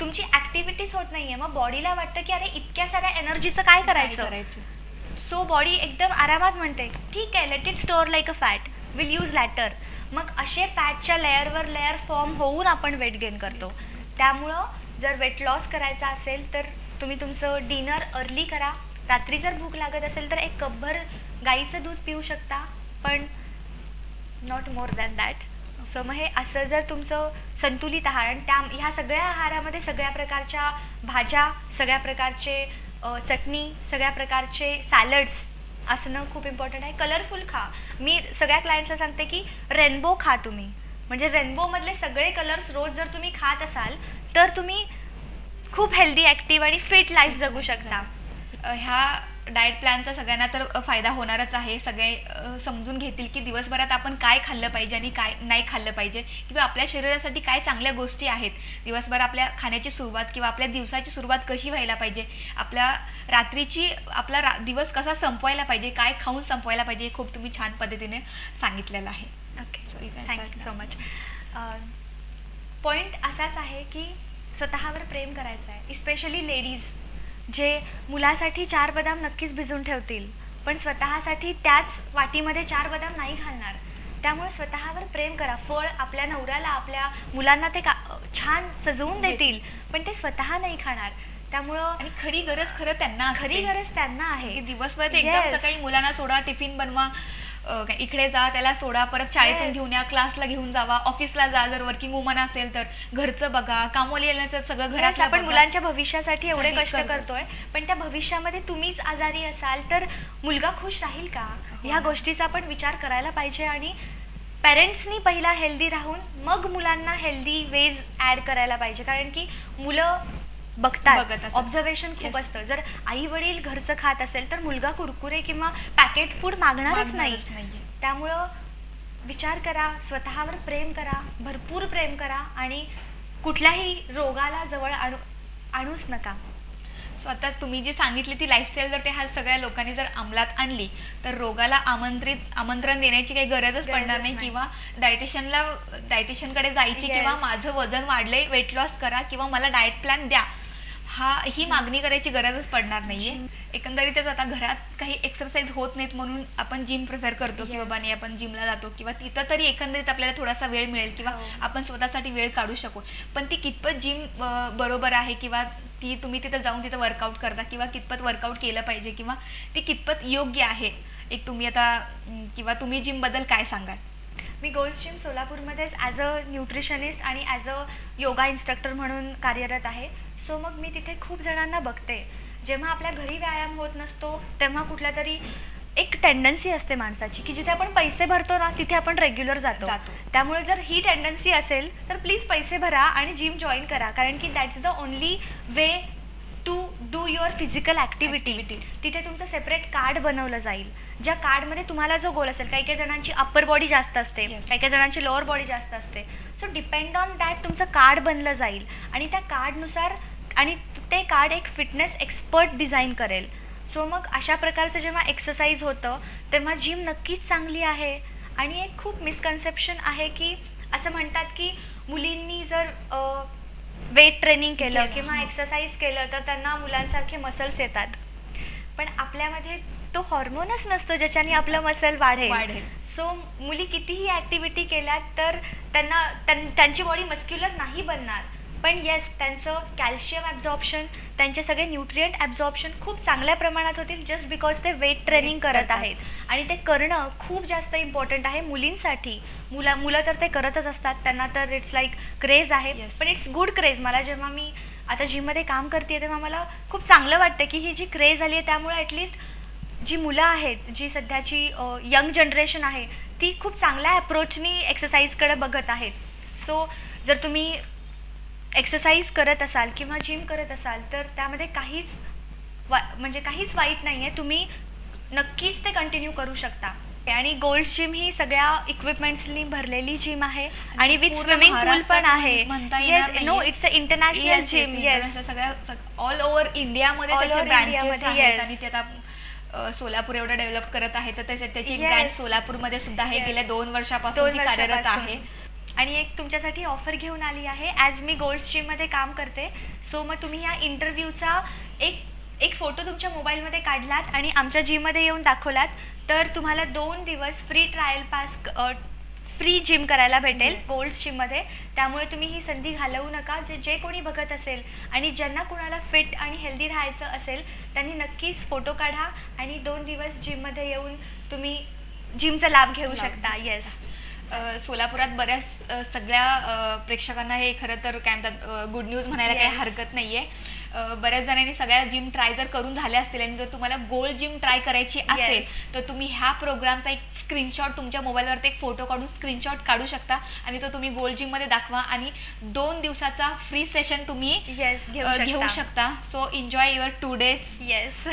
तुमची ॲक्टिव्हिटीच होत नाही आहे. मग बॉडीला वाटतं की अरे इतक्या साऱ्या एनर्जीचं काय करायचं. सो बॉडी एकदम आरामात म्हणते ठीक आहे let it store like a fat, will use later. मग असे फॅटच्या लेअरवर लेअर फॉर्म होऊन आपण वेट गेन करतो. त्यामुळं जर वेट लॉस करायचा असेल तर तुम्ही तुमचं डिनर अर्ली करा. रात्री जर भूक लागत असेल तर 1 कपभर गाईचं दूध पिऊ शकता, पण not more than that. So मग हे असं जर तुमचं संतुलित आहार आणि ह्या सगळ्या आहारामध्ये सगळ्या प्रकारच्या भाज्या, सगळ्या प्रकारचे चटणी, सगळ्या प्रकारचे सॅलड्स असणं खूप इम्पॉर्टंट आहे. कलरफुल खा. मी सगळ्या क्लायंट्सला सांगते की रेनबो खा तुम्ही. म्हणजे रेनबोमधले सगळे कलर्स रोज जर तुम्ही खात असाल तर तुम्ही खूप हेल्दी, ॲक्टिव्ह आणि फिट लाईफ जगू शकता. ह्या डाएट प्लॅनचा सगळ्यांना तर फायदा होणारच आहे. सगळे समजून घेतील की दिवसभरात आपण काय खाल्लं पाहिजे आणि काय नाही खाल्लं पाहिजे किंवा आपल्या शरीरासाठी काय चांगल्या गोष्टी आहेत. दिवसभर आपल्या खाण्याची सुरुवात किंवा आपल्या दिवसाची सुरुवात कशी व्हायला पाहिजे, आपल्या रात्रीची आपला दिवस कसा संपवायला पाहिजे, काय खाऊन संपवायला पाहिजे, हे खूप तुम्ही छान पद्धतीने सांगितलेलं आहे. Okay, thank you so much. Point असाच आहे की स्वतःवर प्रेम करायचं आहे. इस्पेशली लेडीज जे मुलासाठी 4 बदाम नक्कीच भिजवून ठेवतील पण स्वतःसाठी त्याच वाटीमध्ये 4 बदाम नाही घालणार. त्यामुळे स्वतःवर प्रेम करा. फळ आपल्या नवऱ्याला, आपल्या मुलांना ते छान सजवून देतील पण ते स्वतः नाही खाणार. त्यामुळं आणि खरी गरज त्यांना आहे. दिवसभर एकदम सकाळी मुलांना सोडा, टिफिन बनवा, इकडे जा, त्याला सोडा, परत शाळेतून Yes. घेऊन या, क्लासला घेऊन जावा, ऑफिसला जा, जर वर्किंग वुमन असेल तर घरचं बघा, कामवाली असेल सगळं Yes, घरात आपण मुलांच्या भविष्यासाठी एवढे साठी कष्ट करतो. करतोय, पण त्या भविष्यामध्ये तुम्हीच आजारी असाल तर मुलगा खुश राहील का? ह्या ना. गोष्टीचा आपण विचार करायला पाहिजे आणि पेरेंट्सनी पहिला हेल्दी राहून मग मुलांना हेल्दी वेज ॲड करायला पाहिजे, कारण की मुलं बघत बघतात, असतात. ऑब्झर्वेशन खूप Yes. असतं. जर आई वडील घरचं खात असेल तर मुलगा कुरकुरे किंवा पॅकेट फूड मागणारच नाही. नाहीये. त्यामुळं विचार करा, स्वतःवर प्रेम करा, भरपूर प्रेम करा आणि कुठल्याही रोगाला जवळ आणूच नका. सो आता तुम्ही जी सांगितली ती लाईफस्टाईल जर ह्या सगळ्या लोकांनी जर अंमलात आणली तर रोगाला आमंत्रण देण्याची काही गरजच पडणार नाही, नाही. किंवा डायटिशियनकडे जायची Yes. किंवा माझं वजन वाढलंय, वेट लॉस करा किंवा मला डाएट प्लॅन द्या, ही मागणी करायची गरजच पडणार नाहीये. एकंदरीतच आता घरात काही एक्सरसाइज होत नाहीत म्हणून आपण जिम प्रिफर करतो की Yes. बाबा नाही आपण जिमला जातो किंवा तिथं तरी एकंदरीत आपल्याला थोडासा वेळ मिळेल किंवा हो. आपण स्वतःसाठी वेळ काढू शकू. पण ती कितपत जिम बरोबर आहे किंवा तुम्ही तिथं जाऊन तिथं वर्कआउट करता किंवा कितपत वर्कआउट केलं पाहिजे किंवा ती कितपत योग्य आहे, एक तुम्ही आता किंवा तुम्ही जिमबद्दल काय सांगाल? मी गोल्ड्स जिम सोलापूरमध्येच ॲज अ न्यूट्रिशनिस्ट आणि ॲज अ योगा इन्स्ट्रक्टर म्हणून कार्यरत आहे. सो मग मी तिथे खूप जणांना बघते, जेव्हा आपल्या घरी व्यायाम होत नसतो तेव्हा कुठल्या तरी एक टेंडन्सी असते माणसाची की जिथे आपण पैसे भरतो ना तिथे आपण रेग्युलर जातो. त्यामुळे जर ही टेंडन्सी असेल तर प्लीज पैसे भरा आणि जिम जॉईन करा, कारण की that's the only way to do your physical activity. तिथे तुमचं सेपरेट कार्ड बनवलं जाईल, ज्या कार्डमध्ये तुम्हाला जो गोल असेल. काही काही जणांची अप्पर बॉडी जास्त असते, काही काही जणांची लोअर बॉडी जास्त असते. सो डिपेंड ऑन दॅट तुमचं कार्ड बनलं जाईल आणि त्या कार्डनुसार आणि ते कार्ड एक फिटनेस एक्सपर्ट डिझाईन करेल. सो मग अशा प्रकारचं जेव्हा एक्सरसाइज होतं तेव्हा जिम नक्कीच चांगली आहे. आणि एक खूप मिसकन्सेप्शन आहे की असं म्हणतात की मुलींनी जर वेट ट्रेनिंग केलं किंवा एक्सरसाइज केलं तर त्यांना मुलांसारखे मसल्स येतात, पण आपल्यामध्ये तो हॉर्मोनच नसतो ज्याच्याने आपलं मसल वाढेल. सो मुली कितीही ॲक्टिव्हिटी केल्यात तर त्यांची बॉडी मस्क्युलर नाही बनणार, पण येस त्यांचं कॅल्शियम ॲब्झॉर्प्शन, त्यांचे सगळे न्यूट्रिएंट ॲब्झॉर्प्शन खूप चांगल्या प्रमाणात होतील जस्ट बिकॉज ते वेट ट्रेनिंग करत आहेत. आणि ते करणं खूप जास्त इम्पॉर्टंट आहे मुलींसाठी. मुलं तर ते करतच असतात, त्यांना तर इट्स लाईक क्रेज आहे. पण इट्स गुड क्रेज. मला जेव्हा मी आता जिममध्ये काम करते तेव्हा मला खूप चांगलं वाटतं की ही जी क्रेज आली आहे त्यामुळे ॲटलिस्ट जी मुलं आहेत, जी सध्याची यंग जनरेशन आहे ती खूप चांगल्या अप्रोचनी एक्सरसाइजकडे बघत आहेत. सो जर तुम्ही एक्सरसाइज करत असाल किंवा जिम करत असाल तर त्यामध्ये काहीच वाईट नाही आहे. तुम्ही नक्कीच ते कंटिन्यू करू शकता. आणि गोल्ड जिम ही सगळ्या इक्विपमेंट्सनी भरलेली जिम आहे आणि विथ स्विमिंग पूल पण आहे. Yes, no, it's a international gym. Yes, सगळ्या ऑल ओव्हर इंडियामध्ये त्याचे ब्रँचेस आहेत आणि ते आता सोलापूर एवढं डेव्हलप करत आहे तर त्याची ब्रँच सोलापूरमध्ये सुद्धा आहे. गेल्या 2 वर्षापासून ती कार्यरत आहे. आणि एक तुमच्यासाठी ऑफर घेऊन आली आहे. ॲज मी गोल्ड्स जिममध्ये काम करते, सो मग तुम्ही या इंटरव्ह्यूचा एक फोटो तुमच्या मोबाईलमध्ये काढलात आणि आमच्या जिममध्ये येऊन दाखवलात तर तुम्हाला 2 दिवस free trial pass, free gym करायला भेटेल गोल्ड्स जिममध्ये. त्यामुळे तुम्ही ही संधी घालवू नका. जे कोणी बघत असेल आणि ज्यांना कोणाला फिट आणि हेल्दी राहायचं असेल त्यांनी नक्कीच फोटो काढा आणि 2 दिवस जिममध्ये येऊन तुम्ही जिमचा लाभ घेऊ शकता. येस, सोलापुरात बऱ्याच सगळ्या प्रेक्षकांना हे खरं तर काय म्हणतात गुड न्यूज म्हणायला काही हरकत नाहीये. बऱ्याच जणांनी सगळ्या जिम ट्राय जर करून झाल्या असतील आणि जर तुम्हाला गोल्ड जिम ट्राय करायची असेल तर तुम्ही ह्या प्रोग्रामचा एक स्क्रीनशॉट तुमच्या मोबाईलवरती एक फोटो काढून स्क्रीनशॉट काढू शकता आणि तो तुम्ही गोल्ड जिम मध्ये दाखवा आणि 2 दिवसाचा फ्री सेशन तुम्ही घेऊ शकता. So enjoy your 2 days. Yes,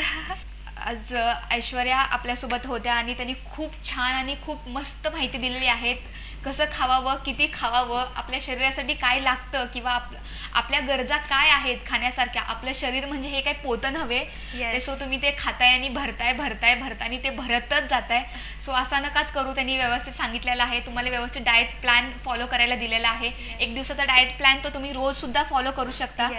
आज ऐश्वर्या आपल्यासोबत होत्या आणि त्यांनी खूप छान आणि खूप मस्त माहिती दिलेली आहेत. कसं खावावं, किती खावावं, आपल्या शरीरासाठी काय लागतं किंवा आपल्या गरजा काय आहेत खाण्यासारख्या. आपलं शरीर म्हणजे हे काही पोतं नव्हे. सो तुम्ही ते खाताय आणि भरताय ते भरतच जाताय. सो असा नकाच करू. त्यांनी व्यवस्थित सांगितलेलं आहे. तुम्हाला व्यवस्थित डाएट प्लॅन फॉलो करायला दिलेला आहे. 1 दिवसाचा डाएट प्लॅन तो तुम्ही रोज सुद्धा फॉलो करू शकता.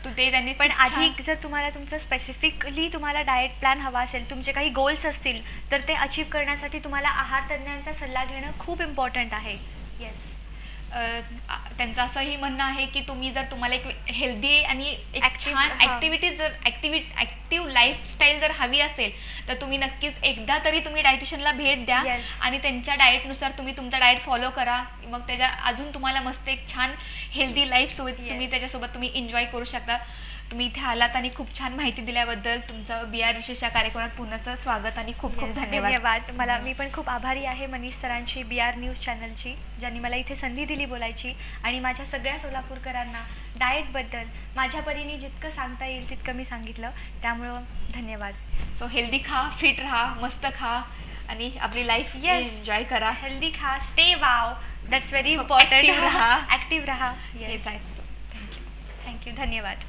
ते त्यांनी पण आधी जर तुम्हाला तुमचं स्पेसिफिकली तुम्हाला डाएट प्लॅन हवा असेल, तुमचे काही गोल्स असतील तर ते अचीव करण्यासाठी तुम्हाला आहार तज्ज्ञांचा सल्ला घेणं खूप इम्पॉर्टंट आहे. येस, त्यांचं असंही म्हणणं आहे की तुम्ही जर तुम्हाला एक हेल्दी आणि एक छान ॲक्टिव्हिटीज जर ॲक्टिव्ह लाईफस्टाईल जर हवी असेल तर तुम्ही नक्कीच एकदा तरी तुम्ही डायटिशियनला भेट द्या आणि त्यांच्या डाएटनुसार तुम्ही तुमचा डाएट फॉलो करा. मग त्याच्या अजून तुम्हाला मस्त एक छान हेल्दी लाईफसोबत तुम्ही त्याच्यासोबत तुम्ही एन्जॉय करू शकता. तुम्ही इथे आलात आणि खूप छान माहिती दिल्याबद्दल तुमचं BR विशेष या कार्यक्रमात पुन्हा स्वागत आणि खूप खूप धन्यवाद. मी पण खूप आभारी आहे मनीष सरांची, BR न्यूज चॅनलची, ज्यांनी मला इथे संधी दिली बोलायची आणि माझ्या सगळ्या सोलापूरकरांना डाएटबद्दल माझ्या परीने जितकं सांगता येईल तितकं मी सांगितलं. त्यामुळं धन्यवाद. सो हेल्दी खा, फिट राहा, मस्त खा आणि आपली लाईफ एन्जॉय करा. हेल्दी खा, stay wow, that's very important. Active राहा. ॲक्टिव्ह राहा. हेच आहे. So thank you. थँक्यू. धन्यवाद.